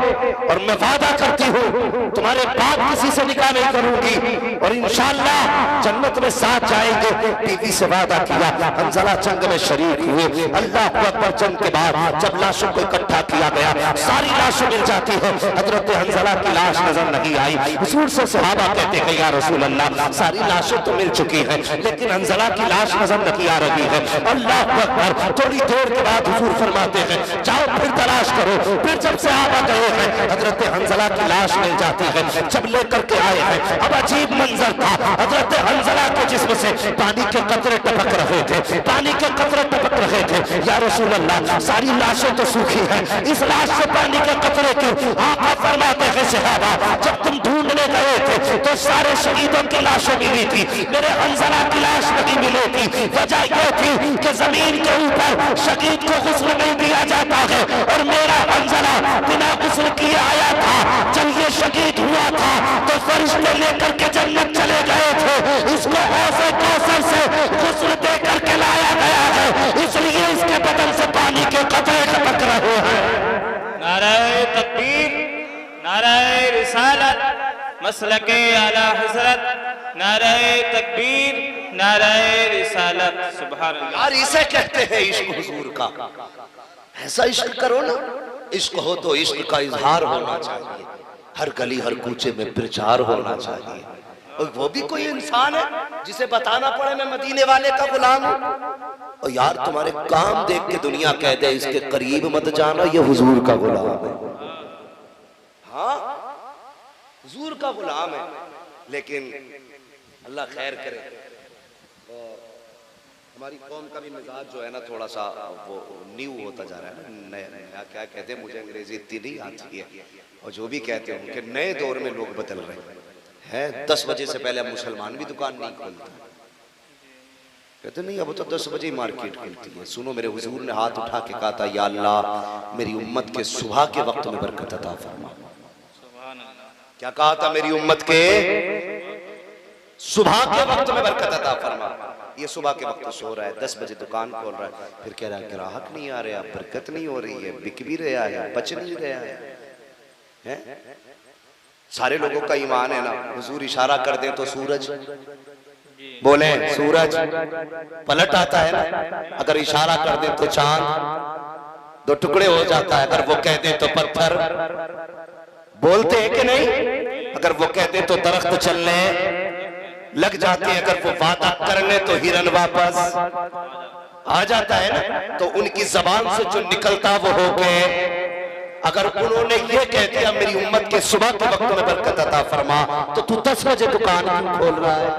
और मैं वादा करती हूँ तुम्हारे बाद किसी से निकाह नहीं करूंगी और इंशाअल्लाह जन्नत में साथ जाएंगे। बीवी से वादा किया, हंजला जंग में शरीक हुए। अल्लाह अकबर। जंग के बाद जब लाशों को इकट्ठा किया गया, सारी लाशें मिल जाती है, हजरत हंजला की लाश नजर नहीं आई। हुजूर से सहाबा कहते हैं या रसूल अल्लाह सारी लाशें तो मिल चुकी है लेकिन हंजला की लाश नजर नहीं आ रही है। अल्लाह अकबर। थोड़ी देर के बाद हुजूर फरमाते हैं जाओ फिर तलाश करो। फिर जब से आप आ गए हैं हजरत हंजला की लाश मिल जाती है। जब लेकर के आए हैं अब अजीब मंजर था, हजरत हंजला के जिस्म से पानी के कतरे टपक रहे थे, पानी के कतरे टपक रहे थे। या रसूल अल्लाह सारी लाशें तो सूखी हैं, इस लाश से पानी के कतरे क्यों? आका फरमाते हैं सहाबा जब तुम ढूंढने गए थे तो सारे शहीदों की लाशें मिली थी, मेरे हंजला की लाश नहीं मिली थी। वजह यह थी कि जमीन के ऊपर शहीद को गुस्ल नहीं दिया जाता है और मेरा हंजला बिना गुस्ल किए आया था। जब ये शहीद हुआ था तो फरिश्ते लेकर के जन्नत चले गए थे, इसको हौज़े कौसर से गुस्ल दे करके लाया गया है, इसलिए इसके बदन से पानी के कतरे टपक रहे हैं।
नाराए तकबीर, नाराए रिसालत, मसलके आला हज़रत, नाराए तकबीर, नाराए रिसालत। सुभान अल्लाह।
यार इसे कहते हैं इश्क हुजूर का। ऐसा इश्क करो ना, इश्क हो तो इश्क का इजहार होना चाहिए, हर गली हर कूचे में प्रचार होना चाहिए। और वो भी कोई इंसान है जिसे बताना पड़े मैं मदीने वाले का गुलाम हूं। और यार तुम्हारे काम देख के दुनिया कह दे इसके करीब मत जाना, ये हुजूर का गुलाम है। हाँ हुजूर का गुलाम है। लेकिन अल्लाह खैर करे, हमारी कौम का भी मिजाज जो है ना थोड़ा सा वो न्यू होता जा रहा है ना, नया क्या कहते हैं, मुझे अंग्रेजी इतनी नहीं आती है, और जो भी कहते हैं उनके नए दौर में लोग बदल रहे हैं। 10 बजे से पहले अब मुसलमान भी दुकान नहीं खोलता, कहते नहीं अब तो 10 बजे ही मार्केट खुलती है। सुनो मेरे हुजूर ने हाथ उठा के कहा था या अल्लाह मेरी उम्मत के सुबह के वक्त में बरकत अता फरमा। क्या कहा था? मेरी उम्मत के सुबह के वक्त में बरकत अता फरमा। ये सुबह के वक्त सो रहा है, 10 बजे दुकान खोल रहा है, फिर कह रहा है ग्राहक नहीं आ रहे, बरकत नहीं हो रही है, बिक भी रहा है, बच नहीं रहा है। सारे लोगों का ईमान है ना। हुजूर इशारा कर दे तो सूरज, बोले सूरज पलट आता है ना, अगर इशारा कर दे तो चांद 2 टुकड़े हो जाता है, अगर वो कह दे तो पत्थर बोलते हैं कि नहीं, अगर वो कहते तो दरख्त चलने लग जाते हैं, अगर वो वादा कर ले तो हिरन वापस आ जाता है ना। तो उनकी जबान से जो निकलता वो हो गए। अगर उन्होंने ये कह दिया मेरी उम्मत के सुबह के वक्त में बरकत अता फरमा, तो तू 10 बजे दुकान क्यों खोल रहा है?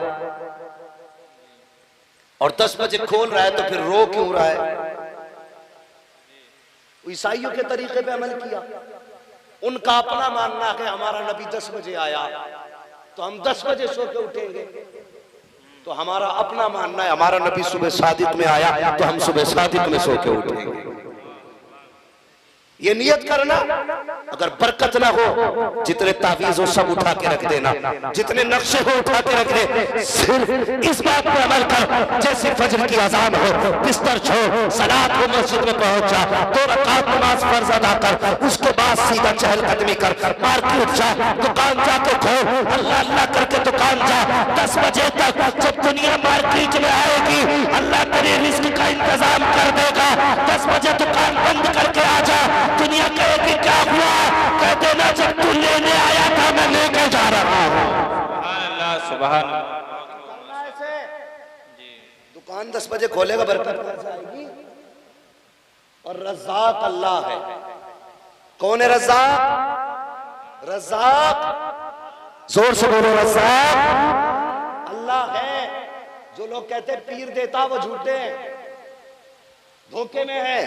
और 10 बजे खोल रहा है तो फिर रो क्यों रहा है? ईसाइयों के तरीके पे अमल किया। उनका अपना मानना है हमारा नबी 10 बजे आया तो हम 10 बजे सो के उठेंगे, तो हमारा अपना मानना है हमारा नबी सुबह सादिक में आया तो हम सुबह सादिक में सो के उठेंगे। ये नियत करना, अगर बरकत ना हो जितने तावीज़ हो सब उठा के रख देना, जितने नक्शे हो उठा के रख दे। सिर्फ इस बात पर अमल कर, जैसे फजर की अजान हो बिस्तर छोड़ सलात हो मस्जिद में पहुंचा, 2 रकात नमाज फर्ज अदा कर, उसके बाद सीधा चहलकदमी कर, मार्केट जा, दुकान जाके खोल, अल्लाह अल्लाह करके दुकान जा। 10 बजे तक जब दुनिया मार्केट में आएगी अल्लाह तेरे रिस्क का इंतजाम कर देगा। 10 बजे दुकान बंद करके आ जा, दुनिया कहेगी क्या हुआ, कह देना जब तू लेने आया था मैं लेके जा रहा हूं।
सुभान अल्लाह।
दुकान 10 बजे खोलेगा बरकत आएगी। और रज़ाक अल्लाह है। कौन है रज़ाक? रज़ाक जोर से बोलो, रज़ाक अल्लाह है। जो लोग कहते हैं पीर देता वो झूठे हैं, धोखे में है।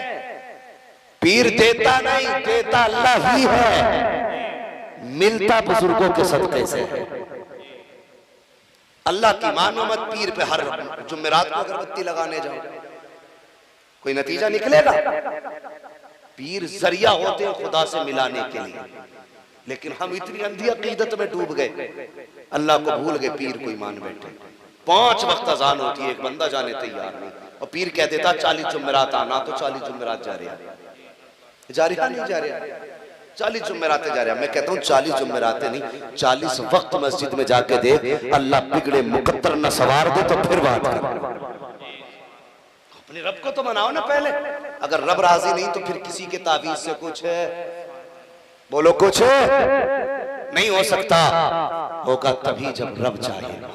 पीर देता नहीं, देता अल्लाह ही है, मिलता बुजुर्गों के सदक़े से है। अल्लाह की मानो मत, पीर पे हर जुमेरात को अगरबत्ती लगाने जाओ, कोई नतीजा निकलेगा? पीर जरिया होते हैं खुदा से मिलाने के लिए, लेकिन हम इतनी अंधी अकीदत में डूब गए, अल्लाह को भूल गए, पीर को ईमान बैठे। 5 वक्त अजान होती है, एक बंदा जाने तैयार नहीं, और पीर कह देता 40 जुमेरात आना, तो 40 जुमेरात जा रहा नहीं जा रहा, 40 जुमेरातें जा रहा। मैं कहता हूँ 40 जुमेरातें नहीं, 40 वक्त मस्जिद में जाके दे, अल्लाह बिगड़े मुकद्दर न सवार दे तो फिर बात कर। अपने रब को तो मनाओ ना पहले, अगर रब राजी नहीं तो फिर किसी के तावीज से कुछ है, बोलो कुछ नहीं हो सकता। होगा तभी जब रब चाहेगा,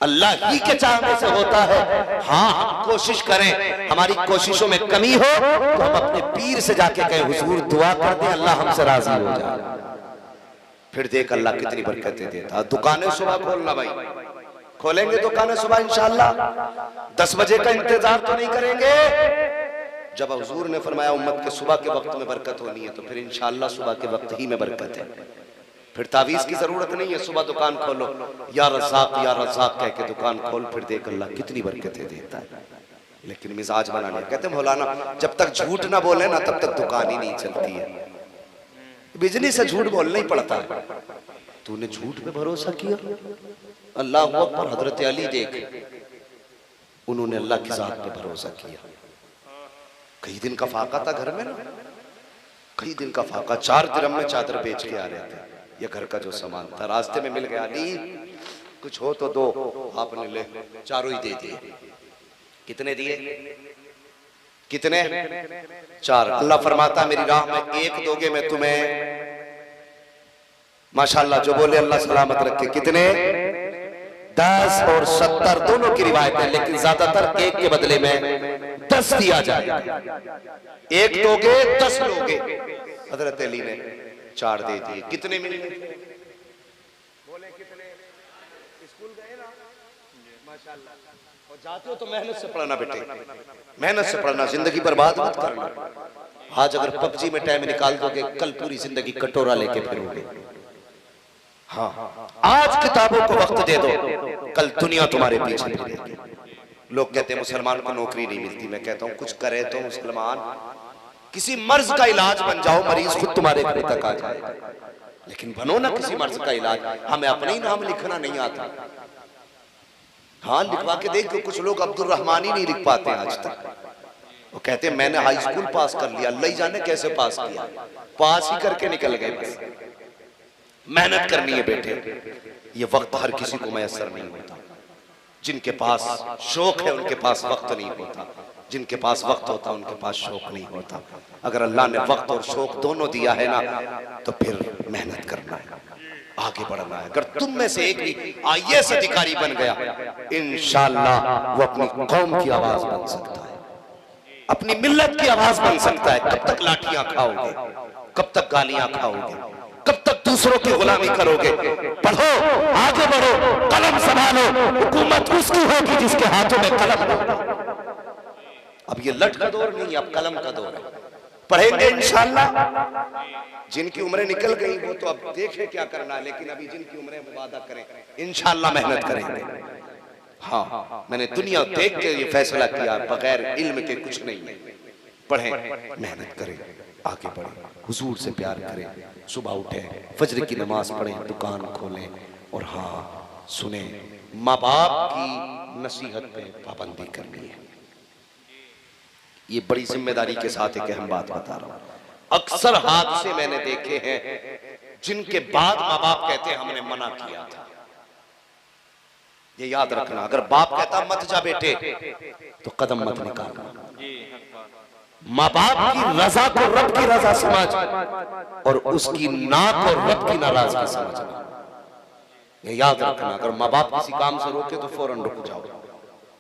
अल्लाह ही के चाहने से होता है। हाँ, हम कोशिश करें, हमारी कोशिशों में कमी हो तो हम अपने पीर से जाके कहें हुजूर दुआ कर दे, अल्लाह हमसे राजी हो जाए, फिर देख अल्लाह कितनी बरकतें देता। दुकानें सुबह खोलना भाई, खोलेंगे दुकानें सुबह इंशाअल्लाह, 10 बजे का इंतजार तो नहीं करेंगे। जब हुजूर ने फरमाया उम्मत के सुबह के वक्त में बरकत होनी है, तो फिर इंशाअल्लाह सुबह के वक्त ही में बरकत है। फिर तावीज़ की जरूरत नहीं है, सुबह दुकान खोलो, या रज़ाक कह के दुकान खोल, फिर देख अल्लाह कितनी बरकतें देता है। लेकिन मिजाज बना लिया, कहते मौलाना जब तक झूठ ना बोले ना तब तक दुकान ही नहीं चलती है, बिजली से झूठ बोलना ही पड़ता है। तूने झूठ पे भरोसा किया, अल्लाह अकबर। हजरत अली देख, उन्होंने अल्लाह की जात पे भरोसा किया। कई दिन का फाका था घर में ना, कई दिन का फाका, 4 दिरहम में चादर बेच के आ रहे थे, ये घर का जो सामान था, रास्ते में मिल गया, अली कुछ हो तो दो, आपने ले 4 ही दे दिए। कितने दिए? कितने? 4। अल्लाह फरमाता मेरी राह में 1 दोगे मैं तुम्हें, माशाल्लाह जो बोले अल्लाह सलामत रखे। कितने? 10 और 70 दोनों की रिवायत है, लेकिन ज्यादातर 1 के बदले में 10 दिया जाए। 1 दोगे 10 लोगे। हजरत अली ने 4 दे दिए। कितने मिले? बोले कितने? स्कूल गए ना माशाल्लाह, और जाते हो तो मेहनत से पढ़ना बेटे, मेहनत से पढ़ना, जिंदगी बर्बाद मत करना। आज अगर पबजी में टाइम निकाल दोगे, कल पूरी जिंदगी कटोरा लेके फिरोगे। हाँ, आज किताबों को वक्त दे दो, कल दुनिया तुम्हारे पीछे फिरेगी। लोग कहते हैं मुसलमान को नौकरी नहीं मिलती, मैं कहता हूँ कुछ करे तो मुसलमान, किसी मर्ज का इलाज बन जाओ, मरीज खुद तुम्हारे घर तक आ जाए, लेकिन बनो ना किसी मर्ज का इलाज। हमें अपने ही नाम लिखना नहीं आता। हाँ, लिखवा के देख, कुछ लोग अब्दुल रहमान ही नहीं लिख पाते आज तक। वो कहते हैं मैंने हाई स्कूल पास कर लिया, अल्लाह ही जाने कैसे पास किया, पास ही करके निकल गए बस। मेहनत करनी है बेटे, ये वक्त हर किसी को मैसर नहीं होता। जिनके पास शौक है उनके पास वक्त नहीं होता, जिनके पास वक्त होता उनके पास शौक नहीं होता। अगर अल्लाह ने वक्त और शौक दोनों दिया है ना, तो फिर मेहनत करना है, आगे बढ़ना है। अगर तुम में से एक भी IAS अधिकारी बन गया, इंशाअल्लाह वो अपनी कौम की आवाज बन सकता है, अपनी मिल्लत की आवाज बन सकता है। कब तक लाठियां खाओगे, कब तक गालियां खाओगे, कब तक दूसरों की गुलामी करोगे? पढ़ो, आगे बढ़ो, कलम संभालो। हुकूमत उसकी होगी जिसके हाथों में कलम होगा। अब ये लठ का दौर नहीं, अब कलम का दौर है। पढ़ेंगे इंशाअल्लाह। जिनकी उम्रें निकल गई वो तो अब देखे क्या करना है, लेकिन अभी जिनकी उम्रें वादा करें इंशाअल्लाह मेहनत करेंगे। हाँ, मैंने दुनिया देख के ये फैसला किया, बगैर इल्म के कुछ नहीं है। पढ़ें, मेहनत करें, आगे बढ़ें, हुजूर से प्यार करें, सुबह उठें, फजर की नमाज पढ़ें, दुकान खोलें, और हाँ सुने, माँ बाप की नसीहत पे पाबंदी करनी है। ये बड़ी जिम्मेदारी के साथ एक अहम बात बता रहा हूँ। अक्सर हादसे मैंने देखे हैं जिनके बाद माँ बाप कहते हैं हमने मना किया था। ये याद रखना, अगर बाप कहता मत जा बेटे तो कदम मत निकालना। माँ बाप की रजा को रब की रजा समझ, और उसकी ना को रब की नाराजगी समझना। ये याद रखना, अगर माँ बाप किसी काम से रोके तो फौरन रुक जाओ।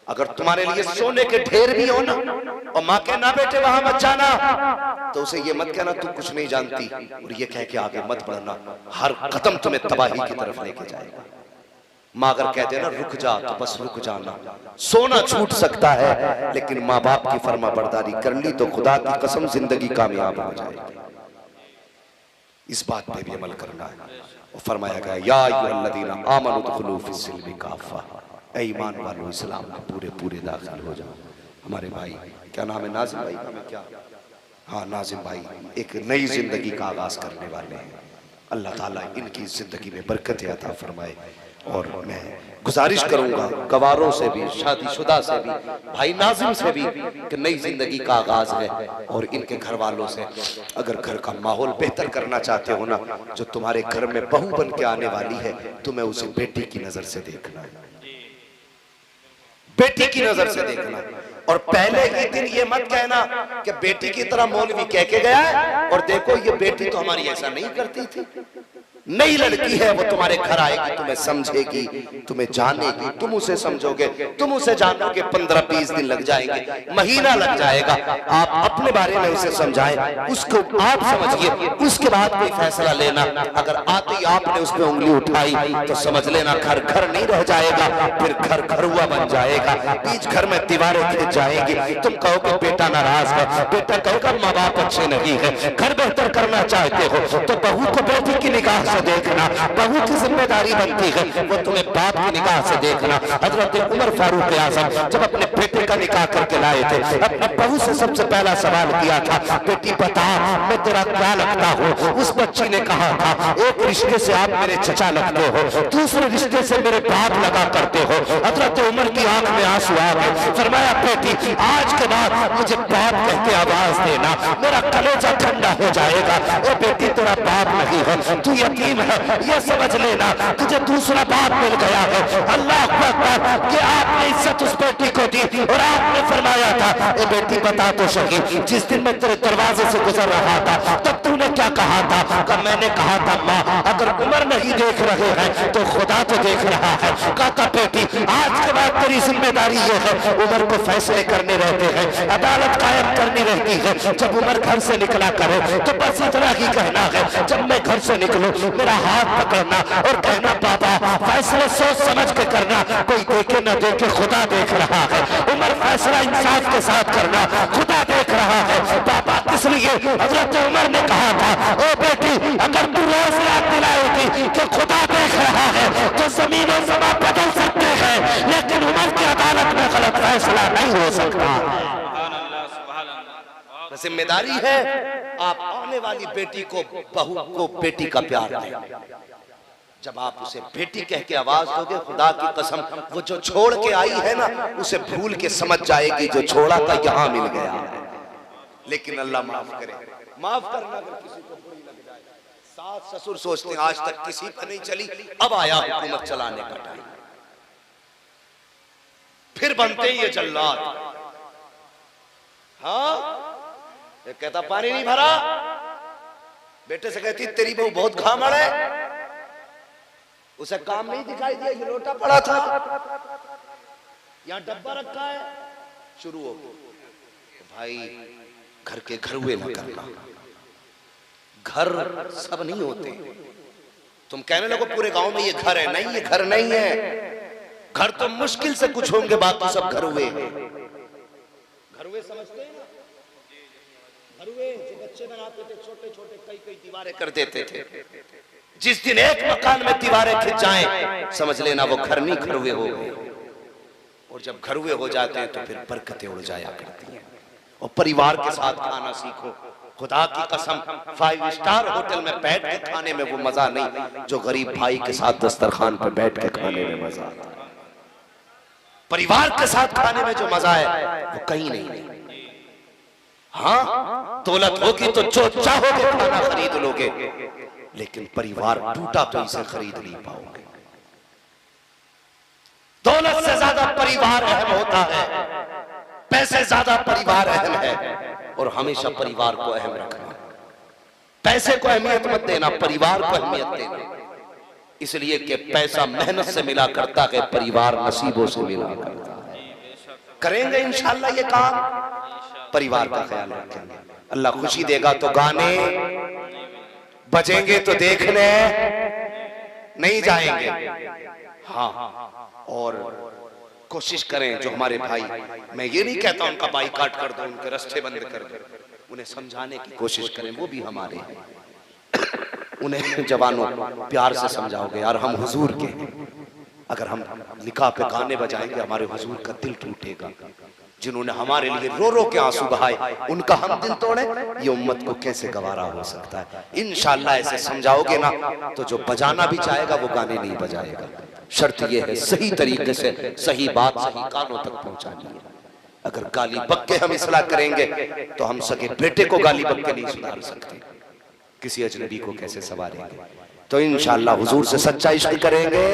अगर तुम्हारे लिए सोने के ढेर भी हो ना, और माँ के ना बेटे वहां मत जाना, तो उसे ये मत कहना तू कुछ नहीं जानती, और ये कह के आगे मत बढ़ना। हर कदम तुम्हें तबाही की तरफ लेके जाएगा। माँ अगर कहते हैं ना रुक जा तो बस रुक जाना। सोना छूट सकता है लेकिन माँ बाप की फर्मा बरदारी कर ली तो खुदा की कसम जिंदगी कामयाब हो जाएगी। इस बात पे भी अमल करना है। और फरमाया गया या अय्युहल्लज़ीना आमनू दुखुलू फिस्सिल्मी काफ़ा, ऐ ईमान वालों इस्लाम में पूरे पूरे दाखिल हो जाओ। हमारे भाई क्या नाम है, नाजिम भाई का, मैं क्या, हाँ नाजिम भाई एक नई जिंदगी का आगाज करने वाले हैं। अल्लाह ताला इनकी जिंदगी में बरकत अता फरमाए। और मैं गुजारिश करूंगा गवारों से भी, शादीशुदा से भी, भाई नाजिम से भी कि नई जिंदगी का आगाज है। और इनके घर वालों से अगर घर का माहौल बेहतर करना चाहते हो ना, जो तुम्हारे घर में बहू बन के आने वाली है तुम्हें उसे बेटी की नजर से देखना है, बेटी की नजर से देखना। और पहले ही दिन ये मत कहना कि बेटी की तरह मौलवी कह के गया है और देखो ये बेटी तो हमारी ऐसा नहीं करती थी। नई लड़की है, वो तुम्हारे घर आएगी, तुम्हें समझेगी, तुम्हें जानेगी, तुम उसे समझोगे, तुम उसे जानोगे। 15-20 दिन लग जाएंगे, महीना लग जाएगा। आप अपने बारे में उसे समझाएं, उसको आप समझिए, उसके बाद कोई फैसला लेना। अगर आते ही आपने उस पर उंगली उठाई तो समझ लेना घर घर नहीं रह जाएगा, फिर घर घरुआ बन जाएगा। बीच घर में दीवारें खिंच जाएंगी। तुम कहोगे बेटा नाराज है, बेटा कहोगा माँ बाप अच्छे नहीं है। घर बेहतर करना चाहते हो तो बहू को बेटी की निगाह से देखना, बहू की जिम्मेदारी बनती है वो तुम्हें बाप की निगाह से देखना। हजरत उमर फारूक आजम जब अपने बेटे का निकाह करके लाए थे, अपनी बहू से सबसे पहला सवाल किया था, बेटी बता मैं तेरा क्या लगता हूँ। उस बच्ची ने कहा था, एक रिश्ते से आप मेरे चचा लगते हो, दूसरे रिश्ते से मेरे बाप लगा करते हो। हजरत उमर की आंख में आंसू आ गए। फरमाया बेटी आज के बाद मुझे बाप कह के आवाज देना, मेरा कलेजा ठंडा हो जाएगा। ओ बेटी तेरा बाप नहीं है, तू यतीम है, ये समझ लेना, तुझे दूसरा बाप मिल गया है। अल्लाह अकबर, कि आपने इज्जत उस बेटी को दी। और आपने फरमाया था, ए बेटी बता तो सही, जिस दिन मैं तेरे दरवाजे से गुजर रहा था तब तूने क्या कहा था? कब मैंने कहा था माँ अगर उमर नहीं देख रहे हैं तो खुदा तो देख रहा है। कहा था बेटी आज के बाद तेरी जिम्मेदारी ये है, उमर को फैसले करने रहते हैं, अदालत कायम करनी रहती है। जब उमर घर से निकला करे तो बस इतना ही कहना है, जब मैं घर से निकलूं मेरा हाथ पकड़ना और कहना बाबा फैसले सोच समझ के करना, कोई देखे न देखे खुदा देख रहा है। उमर फैसला इंसाफ के साथ करना, खुदा देख रहा है। बाबा इसलिए हजरत उमर ने कहा था, ओ बेटी अगर तू रोज याद दिलाएगी कि खुदा देख रहा है तो जमीन और समा बदल सकते हैं, लेकिन उमर की अदालत में गलत फैसला नहीं हो सकता। जिम्मेदारी है आप आने वाली बेटी को, बहू को बेटी का प्यार दें। जब आप उसे बेटी कह के आवाज दोगे, खुदा की कसम वो जो छोड़ के आई है ना उसे भूल के समझ जाएगी जो छोड़ा था यहाँ मिल गया है। लेकिन अल्लाह माफ करे, माफ करना अगर किसी को बुरी लग जाए। सास ससुर सोचते हैं आज तक किसी पर नहीं चली, अब आया हुकूमत चलाने का टाइम, फिर बनते ये जल्लाद। हाँ ये कहता पानी नहीं भरा, बेटे से कहती तेरी बहू बहुत घामड़ है, उसे काम नहीं दिखाई दिया, ये लोटा पड़ा था, यहाँ डब्बा रखा है, शुरू हो भाई घर के घर हुए ना करना। घर सब नहीं होते। तुम कहने लगो पूरे गांव में ये घर है, नहीं ये घर नहीं है। घर तो मुश्किल से कुछ होंगे, बाकी सब घर हुए। घर हुए समझते हैं ना, घर हुए जो बच्चे बनाते थे छोटे छोटे कई कई दीवारें कर देते थे। जिस दिन एक मकान में दीवारें खिंच जाएं समझ लेना वो घर नहीं घर हुए हो गए। और जब घर हुए हो जाते हैं तो फिर बरकतें उड़ जाया करती हैं। और परिवार के साथ खाना सीखो। खुदा की कसम 5 स्टार होटल में बैठ के खाने में वो मजा नहीं जो गरीब भाई के साथ दस्तरखान पर बैठ के खाने में मजा आता है। परिवार के साथ खाने में जो मजा है वो कहीं नहीं। हाँ दौलत होगी तो जो चाहोगे खाना खरीद लोगे, लेकिन परिवार टूटा तो इसे खरीद नहीं पाओगे। दौलत से ज्यादा परिवार अहम होता है, पैसे ज्यादा परिवार अहम है। और हमेशा परिवार को अहम रखना, पैसे को अहमियत मत देना, परिवार को अहमियत देना। इसलिए कि पैसा मेहनत से मिला करता है, परिवार नसीबों से मिला करता है। करेंगे इंशाअल्लाह ये काम, परिवार का ख्याल रखेंगे, अल्लाह खुशी देगा तो गाने बजेंगे तो देखने नहीं जाएंगे। हाँ, और कोशिश करें जो हमारे भाई, मैं ये नहीं कहता उनका बाइकाट कर दो, उनके रास्ते बंद कर दो, उन्हें समझाने की कोशिश करें, वो भी हमारे हैं। उन्हें जवानों प्यार से समझाओगे यार हम हुजूर के हैं, अगर हम निकाह पे गाने बजाएंगे हमारे हुजूर का दिल टूटेगा, जिन्होंने हमारे लिए रो रो के आंसू बहाए, उनका हम दिल तोड़े, ये उम्मत को कैसे गवारा हो सकता है। इंशाअल्लाह ऐसे समझाओगे ना तो जो बजाना भी चाहेगा वो गाने नहीं बजाएगा। शर्त ये है सही तरीके से सही बात सही कानों तक पहुंचानी है। अगर गाली बक्के हम इसलाह करेंगे तो हम सगे बेटे को गाली बक्के नहीं सुधार सकते, किसी अजनबी को कैसे सवारेंगे। तो इंशाअल्लाह हुजूर से सच्चा इश्क करेंगे,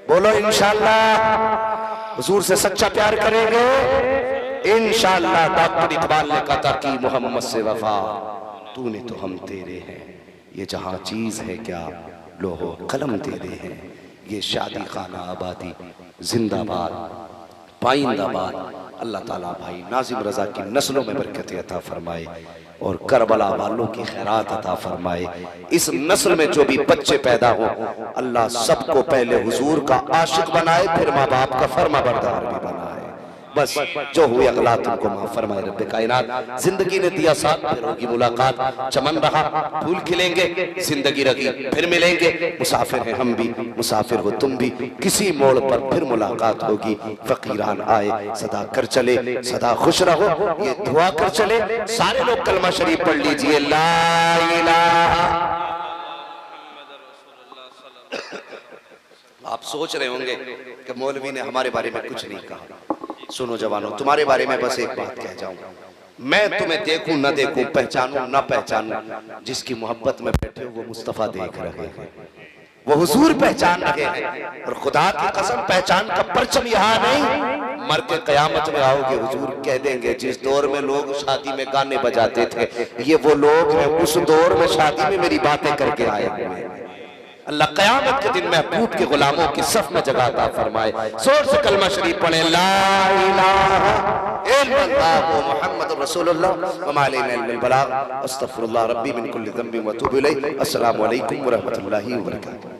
बोलो इंशाअल्लाह हुजूर से सच्चा प्यार करेंगे, इंशाअल्लाह। डॉक्टर इकबाल ने कहा था कि मोहम्मद से वफा तूने तो हम तेरे हैं, ये जहां चीज है क्या लोहो कलम तेरे हैं, ये शादी खाना आबादी जिंदाबाद पाइंदाबाद। अल्लाह ताला भाई नाजिम रजा की नस्लों में बरकत अता फरमाए और करबला वालों की खैरात अता फरमाए। इस नस्ल में जो भी बच्चे पैदा हो अल्लाह सबको पहले हुजूर का आशिक बनाए, फिर माँ बाप का फर्मा बरदार भी बनाए। बस जो हुए अगला तुमको माफ फरमाए रब्बे कायनात। जिंदगी ने दिया साथ, फिर होगी मुलाकात, चमन रहा फूल खिलेंगे, जिंदगी रही फिर मिलेंगे। मुसाफिर हैं हम भी, मुसाफिर हो तुम भी, किसी मोड़ पर फिर मुलाकात होगी। फकीरान आए सदा कर चले, सदा खुश रहो, ये दुआ कर चले। सारे लोग कलमा शरीफ पढ़ लीजिए, ला इलाहा। आप सोच रहे होंगे कि मौलवी ने हमारे बारे में कुछ नहीं कहा। सुनो जवानों, तुम्हारे बारे में बस एक बात कह जाऊं, मैं तुम्हें देखूं न देखूं, पहचानूं न पहचानूं, जिसकी मोहब्बत में बैठे हो वो मुस्तफा देख रहे हैं, वो हुजूर पहचान रहे हैं। और खुदा की कसम पहचान का परचम यहाँ नहीं, मर के कयामत में आओगे हुजूर कह देंगे जिस दौर में लोग शादी में गाने बजाते थे ये वो लोग हैं, उस दौर में शादी में मेरी बातें करके आए हुए हैं। अल्लाह क़यामत के दिन महबूब के गुलामों की सफ में जगह अता फरमाए। जोर से कलमा शरीफ पढ़े, ला इलाहा इल्लल्लाह मुहम्मदुर रसूलुल्लाह व मा अलैना इल्लल बलाग, अस्तगफिरुल्लाह रब्बी मिन कुल्लि ज़ंबिन व अतूबु इलैहि। अस्सलामु अलैकुम व रहमतुल्लाहि व बरकातुहू।